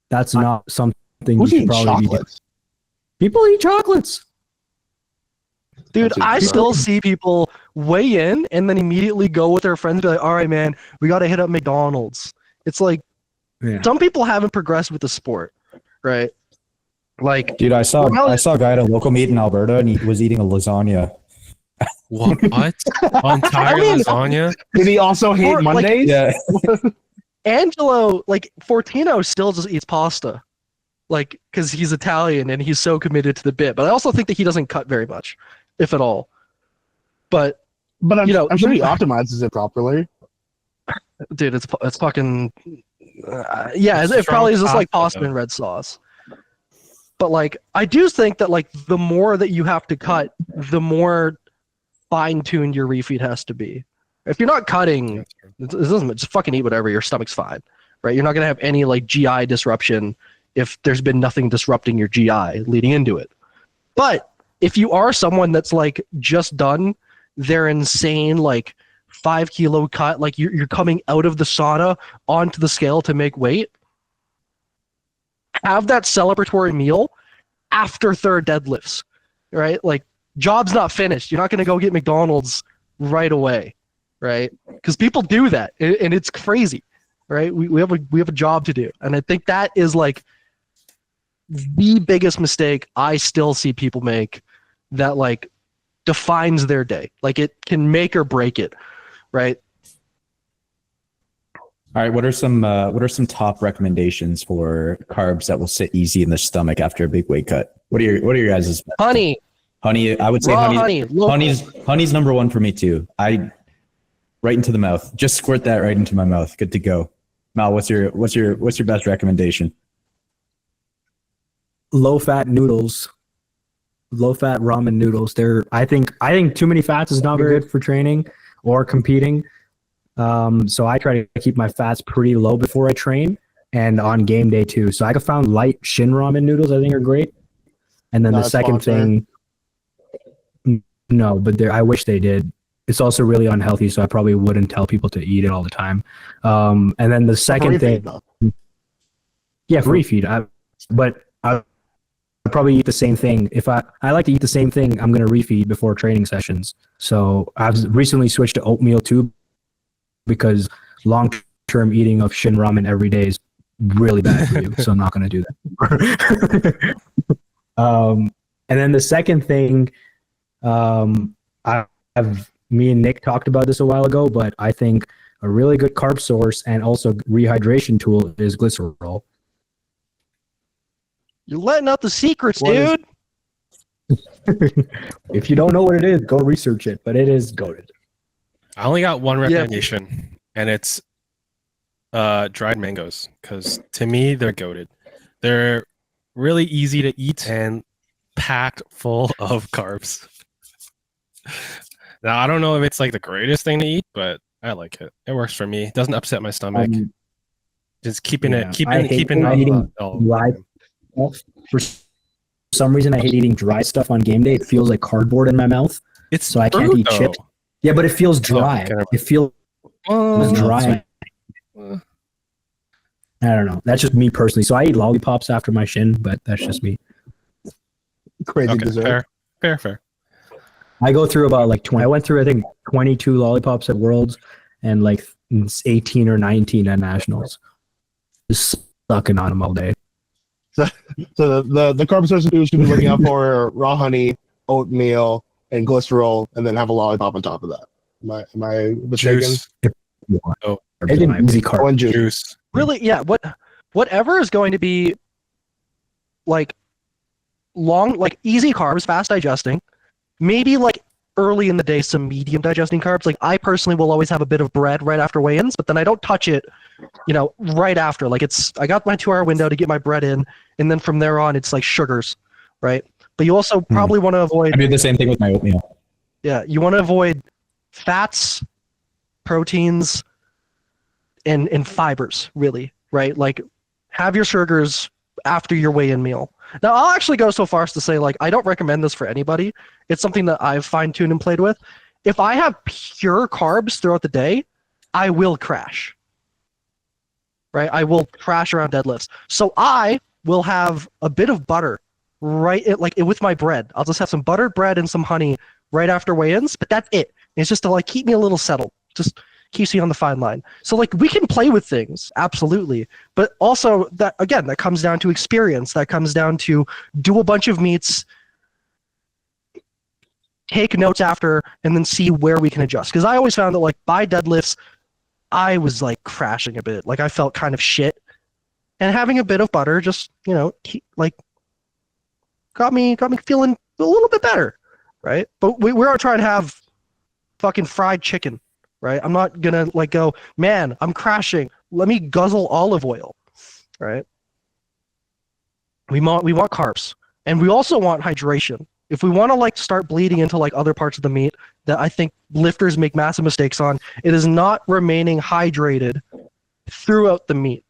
That's not something you who's should eating probably be doing. chocolates? People eat chocolates. Dude, That's I it. still see people weigh in and then immediately go with their friends and be like, all right, man, we got to hit up McDonald's. It's like, Yeah. some people haven't progressed with the sport, right? Like, Dude, I saw Well, a guy at a local meet in Alberta, and he was eating a lasagna. what? Entire I mean- lasagna? Did he also hate Or, like, Mondays? Yeah. Angelo, like, Fortino still just eats pasta. Like, because he's Italian and he's so committed to the bit. But I also think that he doesn't cut very much, if at all. But, But I'm, You know, I'm sure he optimizes it properly. dude, it's fucking... yeah, it probably is just like pasta and red sauce. But, like, I do think that, like, the more that you have to cut, the more fine-tuned your refeed has to be. If you're not cutting, it doesn't, just fucking eat whatever, your stomach's fine, right? You're not going to have any, like, GI disruption if there's been nothing disrupting your GI leading into it. But if you are someone that's like just done their insane like 5 kilo cut, like you're coming out of the sauna onto the scale to make weight, have that celebratory meal after third deadlifts, right? Like, job's not finished. You're not going to go get McDonald's right away, right? Because people do that, and it's crazy, right? We have a job to do, and I think that is like the biggest mistake I still see people make that like defines their day. Like, it can make or break it, right? All right, what are some top recommendations for carbs that will sit easy in the stomach after a big weight cut? What are your guys' Honey, I would say raw honey's number one for me too. Right into the mouth. Just squirt that right into my mouth. Good to go. Mal, what's your best recommendation? Low fat noodles, low fat ramen noodles. I think too many fats is not very good for training or competing. So I try to keep my fats pretty low before I train and on game day too. So I found light Shin ramen noodles I think are great. And then Not the second thing, no, but I wish they did. It's also really unhealthy, so I probably wouldn't tell people to eat it all the time. And then the second thing, yeah, free feed. But I probably eat the same thing. If I like to eat the same thing, I'm going to refeed before training sessions. So I've recently switched to oatmeal too, because long-term eating of Shin ramen every day is really bad for you. So I'm not going to do that. And then the second thing, me and Nick talked about this a while ago, but I think a really good carb source and also rehydration tool is glycerol. you're letting out the secrets, What is- dude. If you don't know what it is, go research it, but it is goated. I only got one recommendation, and it's dried mangoes, because to me they're goated. They're really easy to eat and packed full of carbs. Now I don't know if it's like the greatest thing to eat, but I like it. It works for me. It doesn't upset my stomach. Just keeping yeah, it, keeping I it, hate keeping eating all- dry. For some reason, I hate eating dry stuff on game day. It feels like cardboard in my mouth, It's so I can't fruit, eat though. chips. Yeah, but it feels dry. okay, never It feels Oh, dry. Uh, I don't know. That's just me personally. So I eat lollipops after my Shin, but that's just me. Crazy okay, dessert. fair. I go through about like 20. I went through, I think, 22 lollipops at Worlds and like 18 or 19 at Nationals. Just sucking on them all day. So the carb sources you should be looking out for are raw honey, oatmeal, and glycerol, and then have a lollipop on top of that. Am I mistaken? Juice, Oh, It's an easy carb. One juice. juice. Really, yeah. Whatever is going to be like long, like easy carbs, fast digesting. Maybe like early in the day, some medium digesting carbs. Like I personally will always have a bit of bread right after weigh-ins, but then I don't touch it, right after. Like I got my 2-hour window to get my bread in, and then from there on, it's like sugars, right? But you also probably want to avoid. I do the same thing with my oatmeal. Yeah, you want to avoid fats, proteins, and fibers, really, right? Like have your sugars after your weigh-in meal. Now, I'll actually go so far as to say, like, I don't recommend this for anybody. It's something that I've fine-tuned and played with. If I have pure carbs throughout the day, I will crash, right? I will crash around deadlifts. So I will have a bit of butter with my bread. I'll just have some buttered bread and some honey right after weigh-ins, but that's it. It's just to like keep me a little settled. Just keeps me on the fine line. So like we can play with things, absolutely. But also that comes down to experience. That comes down to do a bunch of meets, take notes after, and then see where we can adjust. Because I always found that like by deadlifts, I was like crashing a bit. Like I felt kind of shit. And having a bit of butter just, got me feeling a little bit better. Right? But we aren't trying to have fucking fried chicken. Right? I'm not gonna like go, man, I'm crashing. Let me guzzle olive oil. Right? We want carbs. And we also want hydration. If we want to like start bleeding into like other parts of the meat that I think lifters make massive mistakes on, it is not remaining hydrated throughout the meat.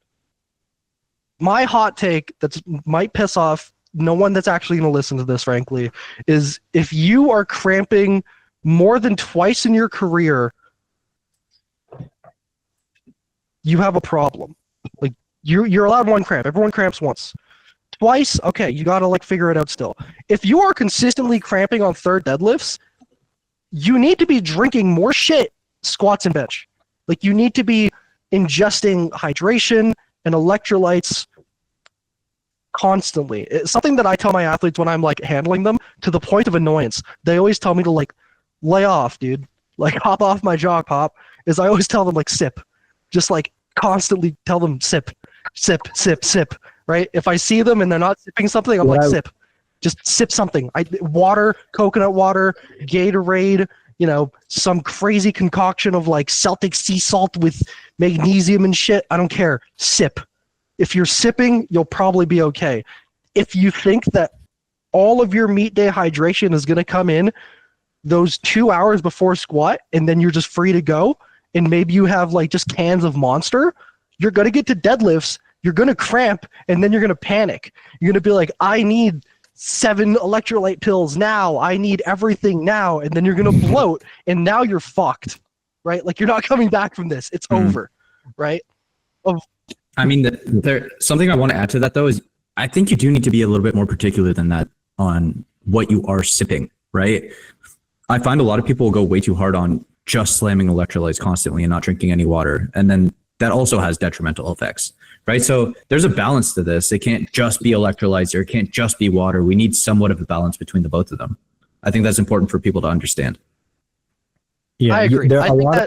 My hot take that might piss off no one that's actually going to listen to this, frankly, is if you are cramping more than twice in your career, you have a problem. Like you're allowed one cramp. Everyone cramps once. Twice, okay, you got to like figure it out still. If you are consistently cramping on third deadlifts, you need to be drinking more shit squats and bench. Like you need to be ingesting hydration and electrolytes constantly. It's something that I tell my athletes when I'm like handling them to the point of annoyance. They always tell me to like lay off, dude. Like hop off my jog pop. Is I always tell them like sip. Just like constantly tell them sip, sip, sip, sip. Right? If I see them and they're not sipping something, I'm like sip. Just sip something. Water, coconut water, Gatorade, some crazy concoction of like Celtic sea salt with magnesium and shit. I don't care. Sip. If you're sipping, you'll probably be okay. If you think that all of your meet day hydration is going to come in those 2 hours before squat and then you're just free to go, and maybe you have like just cans of Monster, you're going to get to deadlifts, you're going to cramp, and then you're going to panic. You're going to be like, I need 7 electrolyte pills now. I need everything now. And then you're going to bloat, and now you're fucked, right? Like you're not coming back from this. It's over, right? I mean, something I want to add to that, though, is I think you do need to be a little bit more particular than that on what you are sipping, right? I find a lot of people go way too hard on just slamming electrolytes constantly and not drinking any water. And then that also has detrimental effects, right? So there's a balance to this. It can't just be electrolytes or it can't just be water. We need somewhat of a balance between the both of them. I think that's important for people to understand. Yeah, I agree. A lot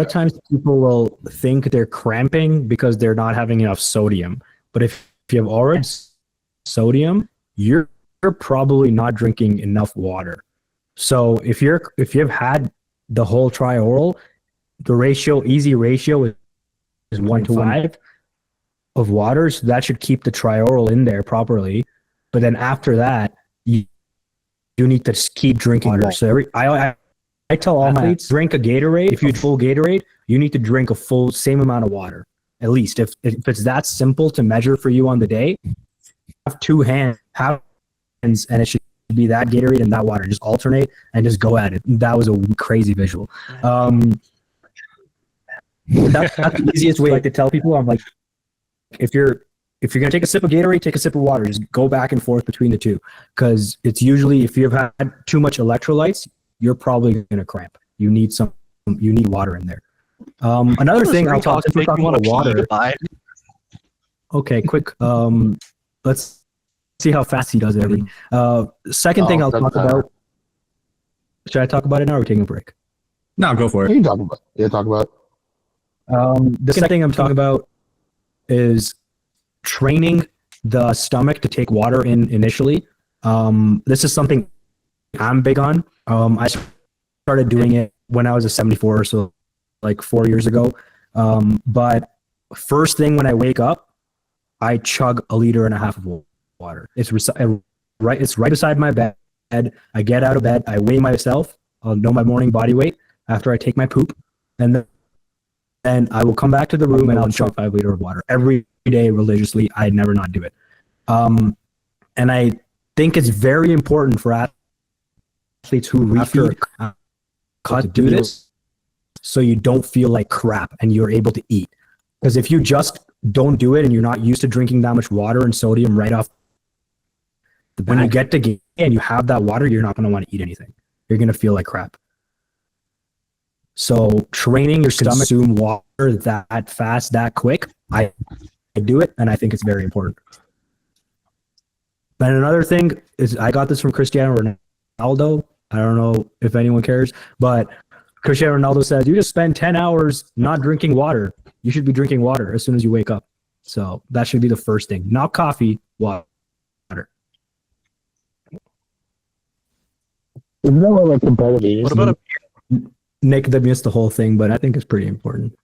of times people will think they're cramping because they're not having enough sodium. But if you have already sodium, you're probably not drinking enough water. So if you've had the whole tri-oral, the easy ratio is 1 to 5 of water. So that should keep the tri-oral in there properly. But then after that, you need to keep drinking water. So I tell all my athletes, drink a Gatorade. If you full Gatorade, you need to drink a full same amount of water, at least. If it's that simple to measure for you on the day, have 2 hands, and it should be that Gatorade and that water. Just alternate and just go at it. That was a crazy visual. That's the easiest way to tell people. I'm like, if you're gonna take a sip of Gatorade, take a sip of water. Just go back and forth between the two, because it's usually, if you've had too much electrolytes, you're probably gonna cramp. You need water in there. Another thing I'll talk about water. Okay, quick. Let's see how fast he does it. Second thing I'll talk about. Should I talk about it now or are we taking a break? No, go for it. You can talk about it. Yeah, talk about it. The second thing I'm talking about is training the stomach to take water in initially. This is something I'm big on. I started doing it when I was a 74, so like 4 years ago. But first thing when I wake up, I chug 1.5 liters of water. It's right beside my bed. I get out of bed, I weigh myself. I'll know my morning body weight after I take my poop, and then I will come back to the room and I'll chug 5 liters of water every day religiously. I never not do it. And I think it's very important for athletes who refeed to do this, so you don't feel like crap and you're able to eat. Because if you just don't do it and you're not used to drinking that much water and sodium right off the bat, when you get to game and you have that water, you're not going to want to eat anything. You're going to feel like crap. So training your stomach to consume water that fast, that quick, I do it, and I think it's very important. And another thing is, I got this from Cristiano Ronaldo. I don't know if anyone cares, but Cristiano Ronaldo says, you just spend 10 hours not drinking water. You should be drinking water as soon as you wake up. So that should be the first thing. Not coffee, water. Isn't that what like competitive is? What about Nick, they missed the whole thing, but I think it's pretty important.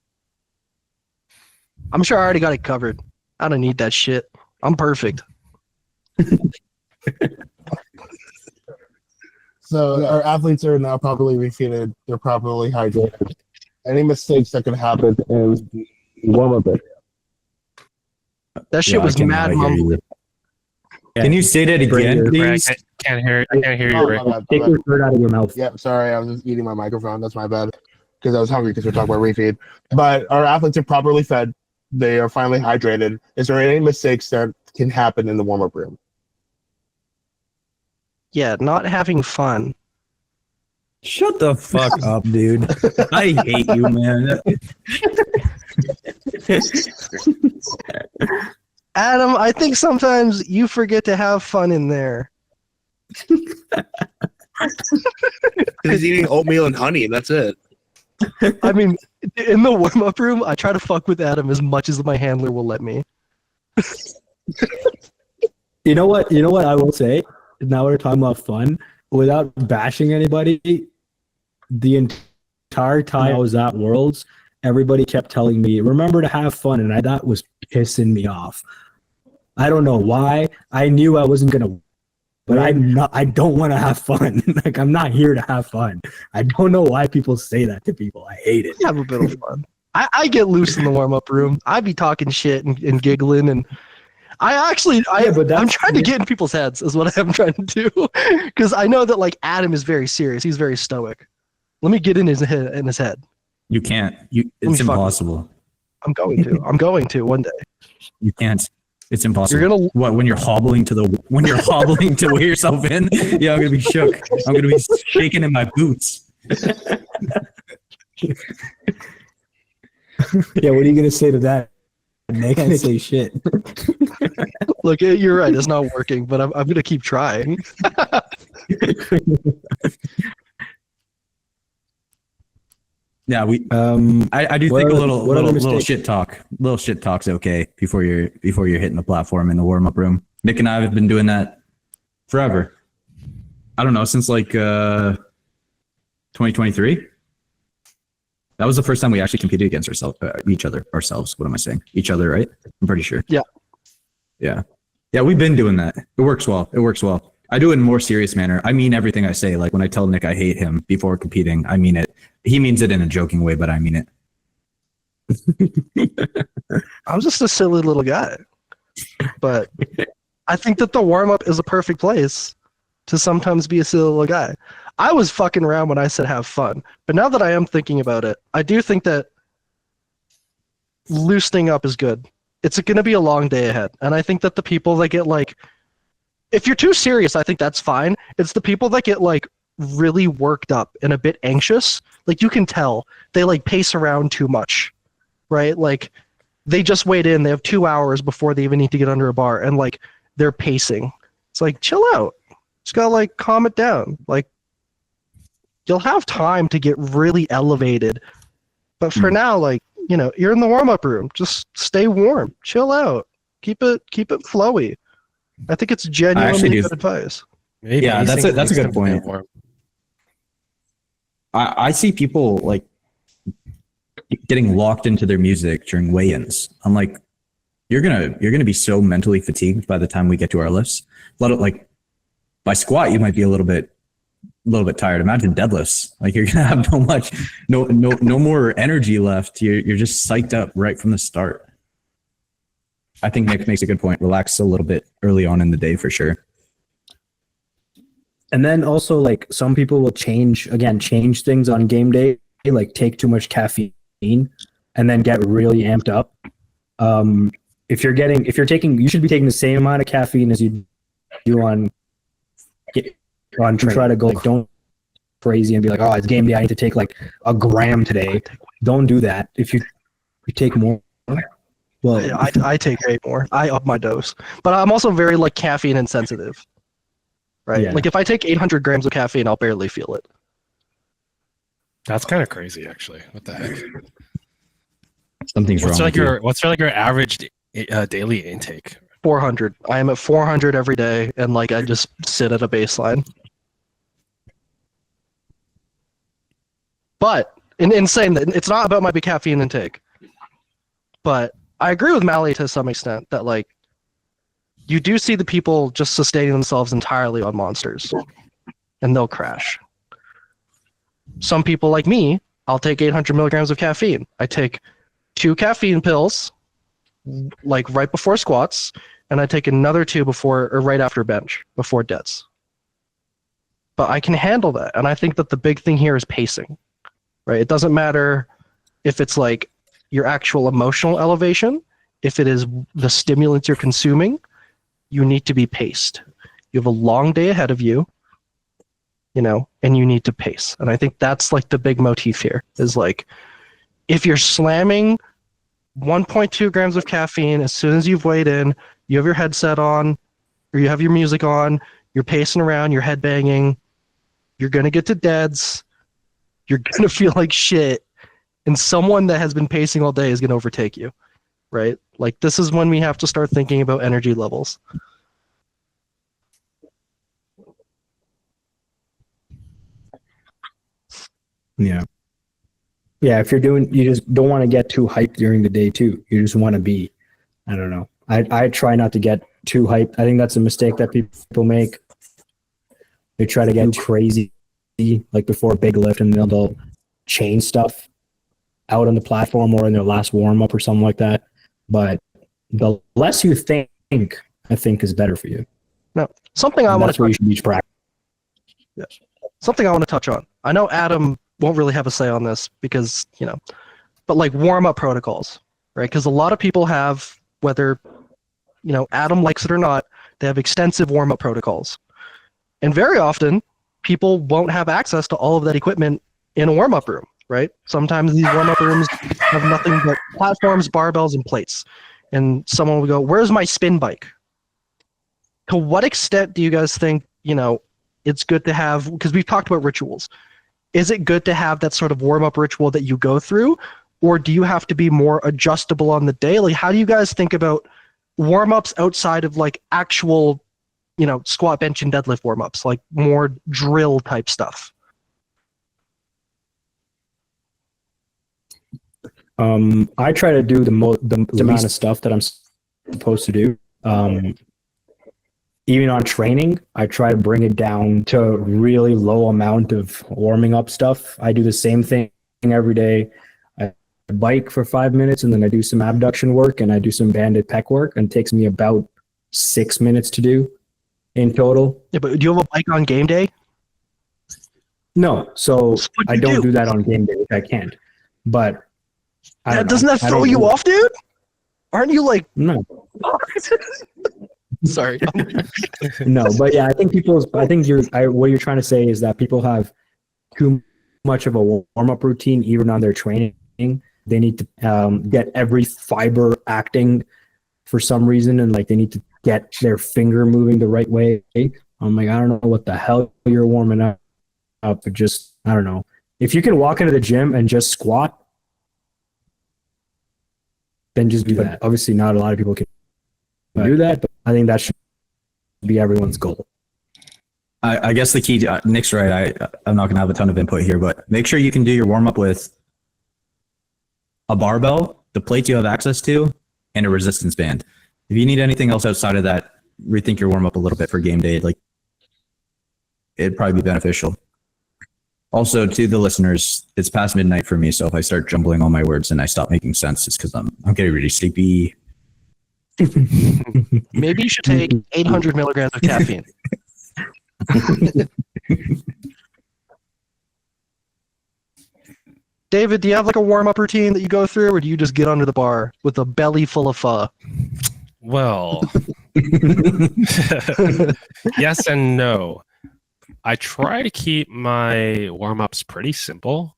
I'm sure I already got it covered. I don't need that shit. I'm perfect. So our athletes are now properly refeeded. They're properly hydrated. Any mistakes that can happen in warm-up area? That shit was mad mumble. Can you say that again, Right, please? I can't hear. I can't hear you, Rick. my bad, Take my your bad. bird out of your mouth. Yeah, sorry, I was just eating my microphone. That's my bad. Because I was hungry because we're talking about refeed. But our athletes are properly fed. They are finally hydrated. Is there any mistakes that can happen in the warm-up room? Yeah, not having fun. Shut the fuck up, dude. I hate you, man. Adam, I think sometimes you forget to have fun in there. He's eating oatmeal and honey. That's it. I mean, in the warm-up room, I try to fuck with Adam as much as my handler will let me. You know what? You know what I will say? Now we're talking about fun. Without bashing anybody, the entire time I was at Worlds, everybody kept telling me, "Remember to have fun," and that was pissing me off. I don't know why. I knew I wasn't gonna, but I'm not. I don't want to have fun. Like, I'm not here to have fun. I don't know why people say that to people. I hate it. Have a bit of fun. I get loose in the warm-up room. I be talking shit and giggling, and I'm trying to get in people's heads is what I'm trying to do, because I know that like Adam is very serious. He's very stoic. Let me get in his head. You can't. me It's fuck- impossible. I'm going to one day. You can't. It's impossible. You're gonna when you're hobbling to weigh yourself in? Yeah, I'm gonna be shook. I'm gonna be shaking in my boots. Yeah, what are you gonna say to that? They can't say shit. look. You're right. It's not working, but I'm gonna keep trying. Yeah, I do What think other- a little what other little mistakes? shit talk. Little shit talk's okay before you're hitting the platform in the warm up room. Nick and I have been doing that forever. I don't know, since like 2023. That was the first time we actually competed against ourselves, ourselves. What am I saying? Each other, right? I'm pretty sure. Yeah. Yeah. Yeah, we've been doing that. It works well. I do it in a more serious manner. I mean everything I say. Like when I tell Nick I hate him before competing, I mean it. He means it in a joking way, but I mean it. I'm just a silly little guy, but I think that the warm-up is a perfect place to sometimes be a silly little guy. I was fucking around when I said have fun, but now that I am thinking about it, I do think that loosening up is good. It's going to be a long day ahead, and I think that the people that get like, if you're too serious, I think that's fine. It's the people that get like really worked up and a bit anxious. Like you can tell they like pace around too much, right? Like they just wait in. They have 2 hours before they even need to get under a bar, and like they're pacing. It's like chill out. Just gotta like calm it down. Like you'll have time to get really elevated, but for now, like you're in the warm up room. Just stay warm. Chill out. Keep it flowy. I think it's genuinely do. good advice. Maybe Yeah, you that's think a it good needs to be point. warm. I see people like getting locked into their music during weigh-ins. I'm like, you're gonna be so mentally fatigued by the time we get to our lifts. Let it like by squat, you might be a little bit tired. Imagine deadlifts. Like you're gonna have no more energy left. You're just psyched up right from the start. I think Nick makes a good point. Relax a little bit early on in the day for sure. And then also, like, some people will change things on game day, like take too much caffeine and then get really amped up. If you're taking, you should be taking the same amount of caffeine as you do on try to go, like, don't crazy and be like, oh, it's game day, I need to take like a gram today. Don't do that. If you take more, well, I take way more. I up my dose, but I'm also very like caffeine insensitive. Right? Yeah. Like if I take 800 grams of caffeine, I'll barely feel it. That's kind of crazy, actually. What the heck? Something's wrong. What's your average daily intake? 400. I am at 400 every day, and like I just sit at a baseline. But in saying that, it's not about my caffeine intake. But I agree with Mally to some extent that like you do see the people just sustaining themselves entirely on monsters, and they'll crash. Some people like me, I'll take 800 milligrams of caffeine. I take 2 caffeine pills, like right before squats, and I take another 2 before or right after bench, before deads. But I can handle that. And I think that the big thing here is pacing, right? It doesn't matter if it's like your actual emotional elevation, if it is the stimulants you're consuming, you need to be paced. You have a long day ahead of you, you know, and you need to pace. And I think that's like the big motif here is like, if you're slamming 1.2 grams of caffeine as soon as you've weighed in, you have your headset on, or you have your music on, you're pacing around, you're headbanging, you're going to get to deads, you're going to feel like shit, and someone that has been pacing all day is going to overtake you, right? Like, this is when we have to start thinking about energy levels. Yeah. Yeah, if you're doing, you just don't want to get too hyped during the day too. You just want to be, I don't know. I try not to get too hyped. I think that's a mistake that people make. They try to get crazy, like before a big lift, and they'll chain stuff out on the platform or in their last warm up or something like that. But the less you think, I think, is better for you. No, something I want That's where you should be practice. Yeah. Something I want to touch on. I know Adam won't really have a say on this because, you know, but like warm-up protocols, right? Because a lot of people have, whether, you know, Adam likes it or not, they have extensive warm-up protocols. And very often, people won't have access to all of that equipment in a warm-up room, right? Sometimes these warm-up rooms have nothing but platforms, barbells, and plates. And someone will go, where's my spin bike? To what extent do you guys think, you know, it's good to have, because we've talked about rituals. Is it good to have that sort of warm-up ritual that you go through, or do you have to be more adjustable on the day? Like, how do you guys think about warm-ups outside of like actual, you know, squat, bench, and deadlift warm-ups, like more drill type stuff? I try to do the amount of stuff that I'm supposed to do. Even on training, I try to bring it down to a really low amount of warming up stuff. I do the same thing every day. I bike for 5 minutes, and then I do some abduction work, and I do some banded pec work, and it takes me about 6 minutes to do in total. Yeah, but do you have a bike on game day? No, so What do I you don't do? do that on game day. I can't. But I don't Doesn't know. that I throw don't you do it. off, dude? Aren't you like? No. Sorry. No, but yeah, I think what you're trying to say is that people have too much of a warm-up routine even on their training. They need to get every fiber acting for some reason, and like they need to get their finger moving the right way. I'm like, I don't know what the hell you're warming up, but just, I don't know. If you can walk into the gym and just squat, then just do that. Obviously, not a lot of people can do that, but I think that should be everyone's goal. I guess the key, Nick's right. I'm not going to have a ton of input here, but make sure you can do your warm up with a barbell, the plates you have access to, and a resistance band. If you need anything else outside of that, rethink your warm up a little bit for game day. Like, it'd probably be beneficial. Also, to the listeners, it's past midnight for me, so if I start jumbling all my words and I stop making sense, it's because I'm getting really sleepy. Maybe you should take 800 milligrams of caffeine. David, do you have like a warm-up routine that you go through, or do you just get under the bar with a belly full of pho? Well, yes and no. I try to keep my warm-ups pretty simple.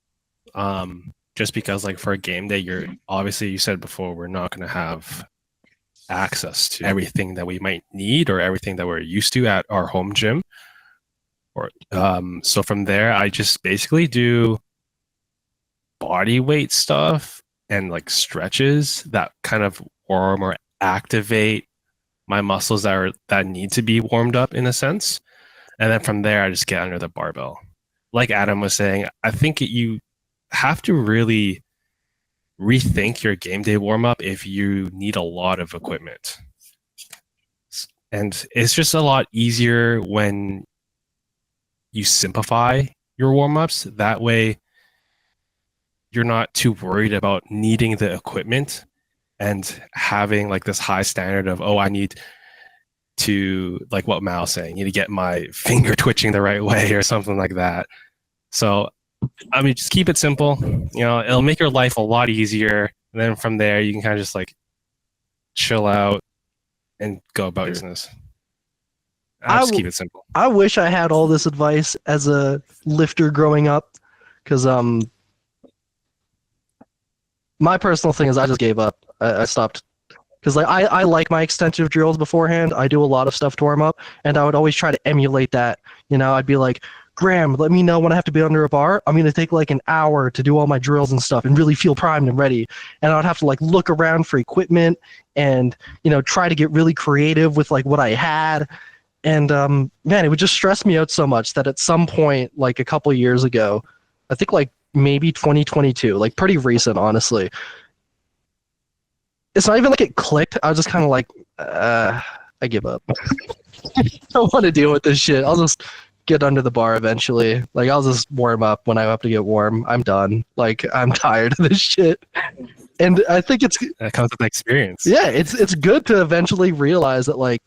Just because like for a game day, you're obviously, you said before, we're not going to have access to everything that we might need or everything that we're used to at our home gym. Or so from there, I just basically do body weight stuff and like stretches that kind of warm or activate my muscles that need to be warmed up in a sense. And then from there, I just get under the barbell. Like Adam was saying, I think you have to really rethink your game day warm up if you need a lot of equipment. And it's just a lot easier when you simplify your warm ups. That way, you're not too worried about needing the equipment and having like this high standard of, oh, I need to like what Mal's saying, to get my finger twitching the right way or something like that. So, I mean, just keep it simple. It'll make your life a lot easier. And then from there, you can kind of just like chill out and go about business. I'll just keep it simple. I wish I had all this advice as a lifter growing up, because my personal thing is I just gave up. I stopped, because like I like my extensive drills beforehand. I do a lot of stuff to warm up, and I would always try to emulate that. I'd be like, Graham, let me know when I have to be under a bar. I'm going to take like an hour to do all my drills and stuff and really feel primed and ready. And I would have to like look around for equipment and, try to get really creative with like what I had. And man, it would just stress me out so much that at some point, like a couple years ago, I think like maybe 2022, like pretty recent, honestly. It's not even like it clicked. I was just kind of like, I give up. I don't want to deal with this shit. I'll just get under the bar eventually. Like, I'll just warm up when I have to get warm. I'm done. Like, I'm tired of this shit. And I think that comes with experience. Yeah, it's good to eventually realize that like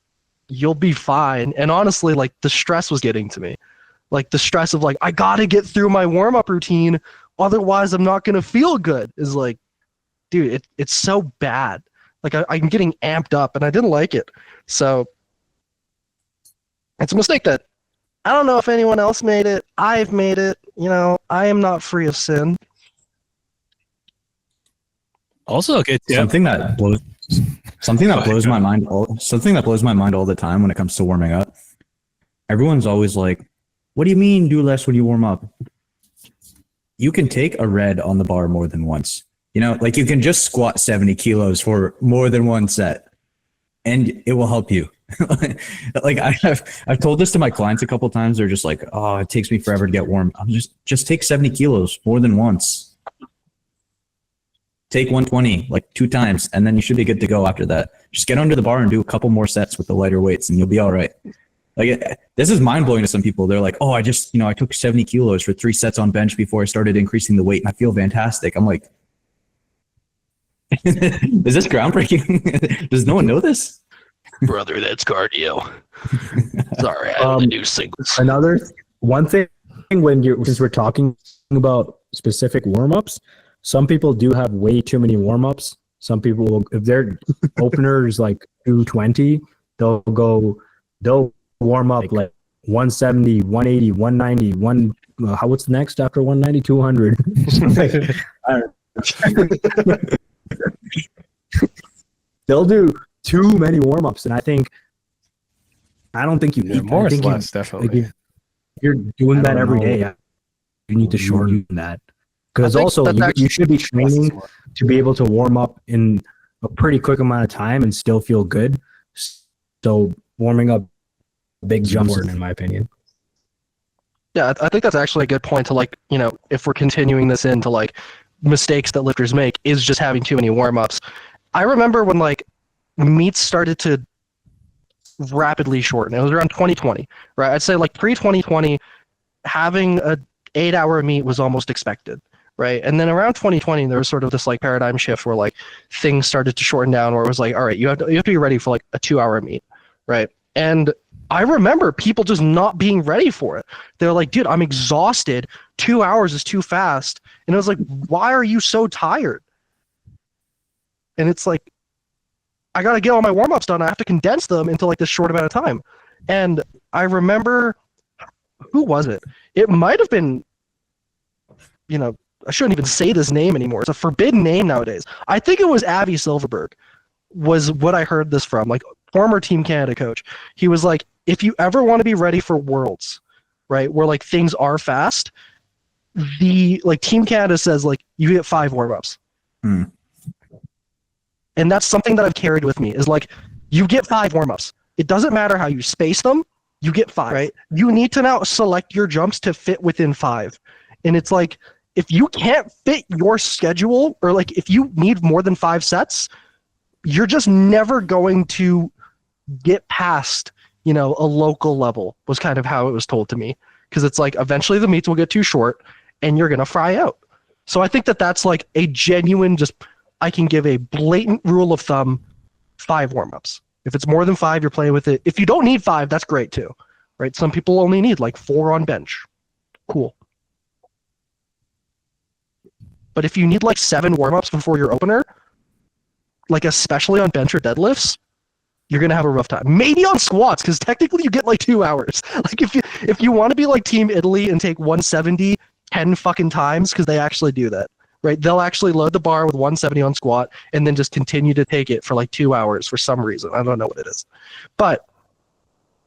you'll be fine. And honestly, like the stress was getting to me. Like the stress of like, I gotta get through my warm-up routine, otherwise I'm not gonna feel good, is like, dude, it's so bad. Like I'm getting amped up and I didn't like it. So it's a mistake that I don't know if anyone else made it. I've made it. I am not free of sin. Also, okay, something that blows my mind all the time when it comes to warming up. Everyone's always like, "What do you mean do less when you warm up?" You can take a red on the bar more than once. Like you can just squat 70 kilos for more than one set, and it will help you. Like I've told this to my clients a couple of times. They're just like, "Oh, it takes me forever to get warm." I'm just take 70 kilos more than once. Take 120 like 2 times, and then you should be good to go after that. Just get under the bar and do a couple more sets with the lighter weights, and you'll be all right. Like this is mind blowing to some people. They're like, "Oh, I just I took 70 kilos for 3 sets on bench before I started increasing the weight, and I feel fantastic." I'm like, is this groundbreaking? Does no one know this? Brother, that's cardio. Sorry, I only do singles. One thing since we're talking about specific warm-ups, some people do have way too many warm-ups. Some people will, if their opener is like 220, they'll warm up like 170, 180, 190, what's the next after 190? 200. They'll do too many warm-ups, and I don't think you need more or less, definitely. Like if you're doing that every day, you need to shorten that. Because also, you should be training to be able to warm up in a pretty quick amount of time and still feel good. So warming up big jumps, in my opinion. Yeah, I think that's actually a good point to like, if we're continuing this into like mistakes that lifters make, is just having too many warm-ups. I remember when like meets started to rapidly shorten. It was around 2020, right? I'd say like pre-2020, having a 8-hour meet was almost expected. Right. And then around 2020, there was sort of this like paradigm shift where like things started to shorten down, where it was like, all right, you have to be ready for like a 2-hour meet. Right. And I remember people just not being ready for it. They're like, dude, I'm exhausted. 2 hours is too fast. And I was like, why are you so tired? And it's like, I got to get all my warm-ups done. I have to condense them into like this short amount of time. And I remember, who was it? It might have been, I shouldn't even say this name anymore. It's a forbidden name nowadays. I think it was Avi Silverberg was what I heard this from, like former Team Canada coach. He was like, if you ever want to be ready for Worlds, right, where like things are fast, the like Team Canada says like you get 5 warm-ups. And that's something that I've carried with me is like, you get 5 warm-ups. It doesn't matter how you space them, you get 5, right? You need to now select your jumps to fit within 5. And it's like, if you can't fit your schedule, or like if you need more than 5 sets, you're just never going to get past, a local level, was kind of how it was told to me. Because it's like eventually the meets will get too short and you're going to fry out. So I think that that's like a genuine, I can give a blatant rule of thumb, 5 warm-ups. If it's more than 5, you're playing with it. If you don't need 5, that's great too, right? Some people only need like 4 on bench. Cool. But if you need like 7 warm-ups before your opener, like especially on bench or deadlifts, you're gonna have a rough time. Maybe on squats, because technically you get like 2 hours. Like if you want to be like Team Italy and take 170 10 fucking times, because they actually do that, right? They'll actually load the bar with 170 on squat and then just continue to take it for like 2 hours for some reason. I don't know what it is, but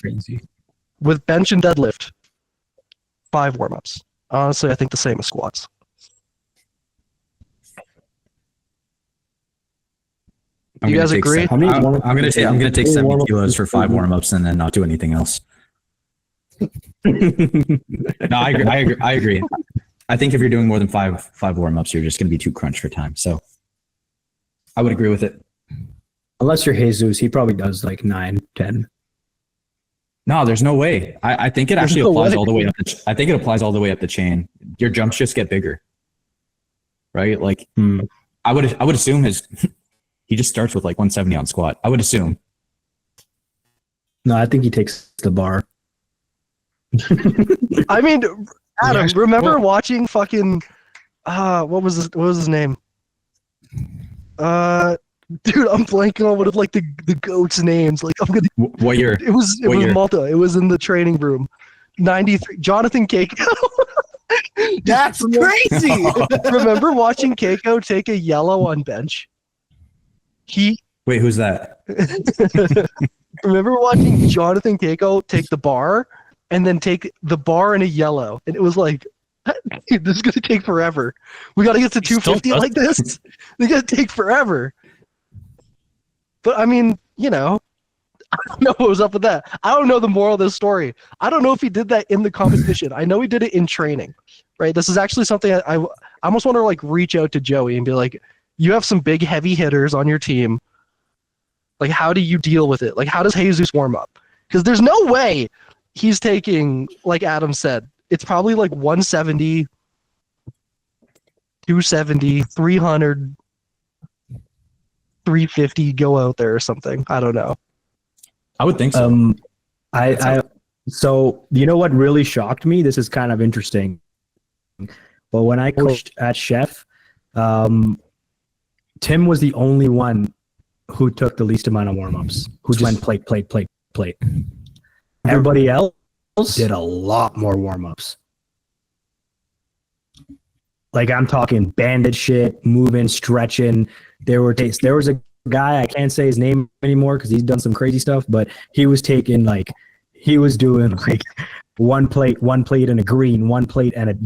Crazy. with bench and deadlift, 5 warm-ups. Honestly, I think the same as squats. I'm You gonna guys take agree? I'm gonna say I'm gonna take 70 kilos for 5 warm-ups and then not do anything else. No, I agree. I think if you're doing more than five warm-ups, you're just gonna be too crunched for time. So I would agree with it. Unless you're Jesus, he probably does like 9, 10. No, there's no way. I think it actually applies all the way up. I think it applies all the way up the chain. Your jumps just get bigger, right? Like I would assume he just starts with like 170 on squat. I would assume. No, I think he takes the bar. I mean, Adam, Yeah, remember well- watching fucking what was his name? Dude, I'm blanking on one of like the goats' names. Like I'm gonna. What year? It was What year? Malta. It was in the training room. 93. Jonathan Keiko. That's crazy. Remember watching Keiko take a yellow on bench? Wait, who's that? Remember watching Jonathan Keiko take the bar and then take the bar in a yellow, and it was like, dude, this is gonna take forever. We gotta get to He still 250 does like this. They gotta take forever. But I mean, you know, I don't know what was up with that. I don't know the moral of this story. I don't know if he did that in the competition. I know he did it in training, right? This is actually something I almost want to like reach out to Joey and be like, you have some big heavy hitters on your team. Like, how do you deal with it? Like, how does Jesus warm up? Because there's no way he's taking, like Adam said, it's probably like 170, 270, 300, 350, go out there or something. I don't know. I would think so. So you know what really shocked me? This is kind of interesting. But when I coached at Chef, Tim was the only one who took the least amount of warm-ups, who just went plate. Everybody else did a lot more warm-ups. Like I'm talking banded shit, moving, stretching. There was a guy, I can't say his name anymore because he's done some crazy stuff, but he was doing like one plate and a green, one plate and a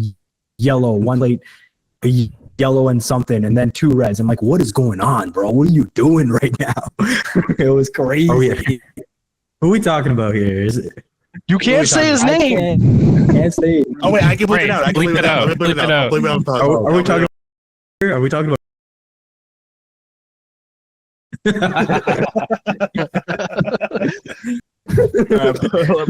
yellow, one plate, a yellow and something, and then 2 reds. I'm like, what is going on, bro? What are you doing right now? It was crazy. Who are we talking about here? Is it? You can't say his name. Can't say it. Oh wait, I can bleep it out. I can Bleep it out. Bleep it out. Bleep it out. Are we talking? Are we talking about?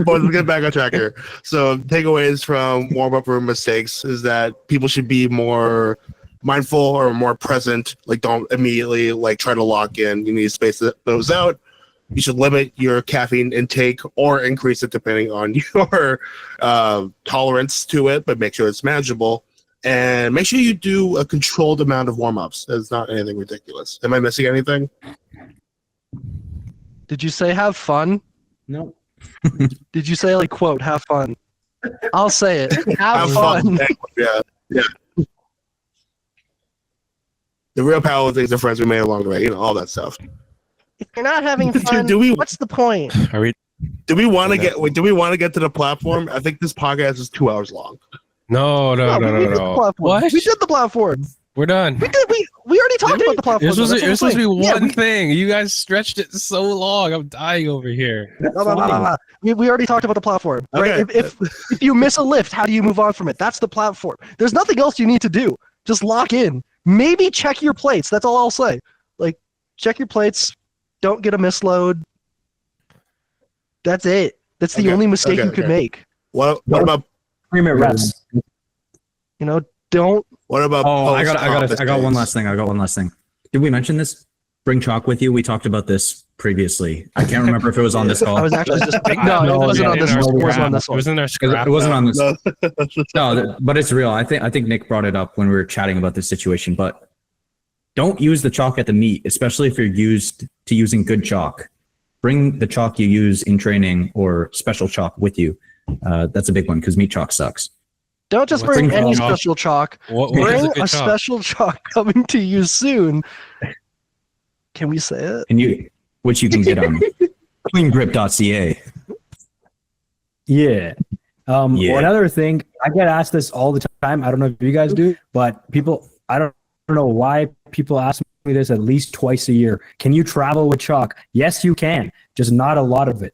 Boys, let's get back on track here. So, takeaways from warm-up room mistakes is that people should be more mindful or more present. Like, don't immediately like try to lock in. You need to space those out. You should limit your caffeine intake or increase it depending on your tolerance to it, but make sure it's manageable. And make sure you do a controlled amount of warm-ups. It's not anything ridiculous. Am I missing anything? Did you say have fun? No. Did you say like quote have fun? I'll say it. Have fun. Yeah. The real power things are friends we made along the way. You know, all that stuff. If you're not having fun, what's the point? Are we? Do we want to get? Do we want to get to the platform? I think this podcast is 2 hours long. No. We did the platform. What? We did the platform. We're done. We already talked about the platform. This was That's what I'm supposed to be saying. Yeah, one thing. You guys stretched it so long. I'm dying over here. We already talked about the platform. Right? Okay. If you miss a lift, how do you move on from it? That's the platform. There's nothing else you need to do. Just lock in. Maybe check your plates. That's all I'll say. Like, check your plates. Don't get a misload. That's it. That's the only mistake you could make. What about 3-minute reps. You know, don't. what about? Oh, I got one last thing. Did we mention this? bring chalk with you. We talked about this previously. I can't remember if it was on this call. I was actually just no, No, it wasn't on in this our one. It wasn't scrap. on this It one. was in our scrap. It wasn't on this. No. No, but it's real. I think Nick brought it up when we were chatting about this situation. But don't use the chalk at the meet, especially if you're used to using good chalk. Bring the chalk you use in training or special chalk with you. That's a big one because meat chalk sucks. Don't just What's bring a any chalk? special chalk. What is Bring good a chalk? special chalk coming to you soon. Can we say it? And which you can get on cleangrip.ca. Yeah. Yeah. Another thing, I get asked this all the time. I don't know if you guys do, but I don't know why people ask me this at least twice a year. Can you travel with chalk? Yes, you can. Just not a lot of it.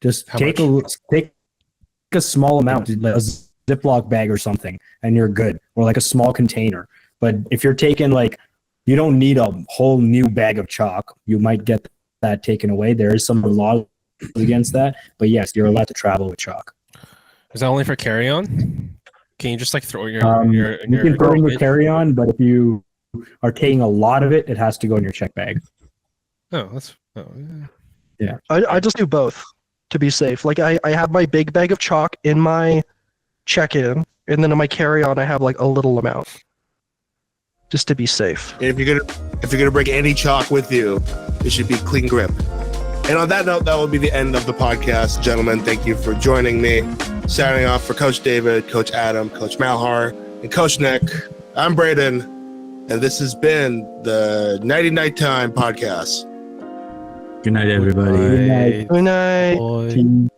Just How take a small amount, like a Ziploc bag or something, and you're good. Or like a small container. But if you're taking you don't need a whole new bag of chalk. You might get that taken away. There is some law against that. But yes, you're allowed to travel with chalk. Is that only for carry-on? Can you just throw your You can throw in your carry-on, but if you are taking a lot of it, it has to go in your check bag. Yeah. I just do both to be safe. I have my big bag of chalk in my check-in, and then in my carry-on I have a little amount. Just to be safe. And if you're gonna bring any chalk with you, it should be clean grip. And on that note, that will be the end of the podcast. Gentlemen, thank you for joining me. Signing off for Coach David, Coach Adam, Coach Malhar, and Coach Nick. I'm Braden, and this has been the Nighty Night Time podcast. Good night, everybody. Good night. Good night. Boy. Team.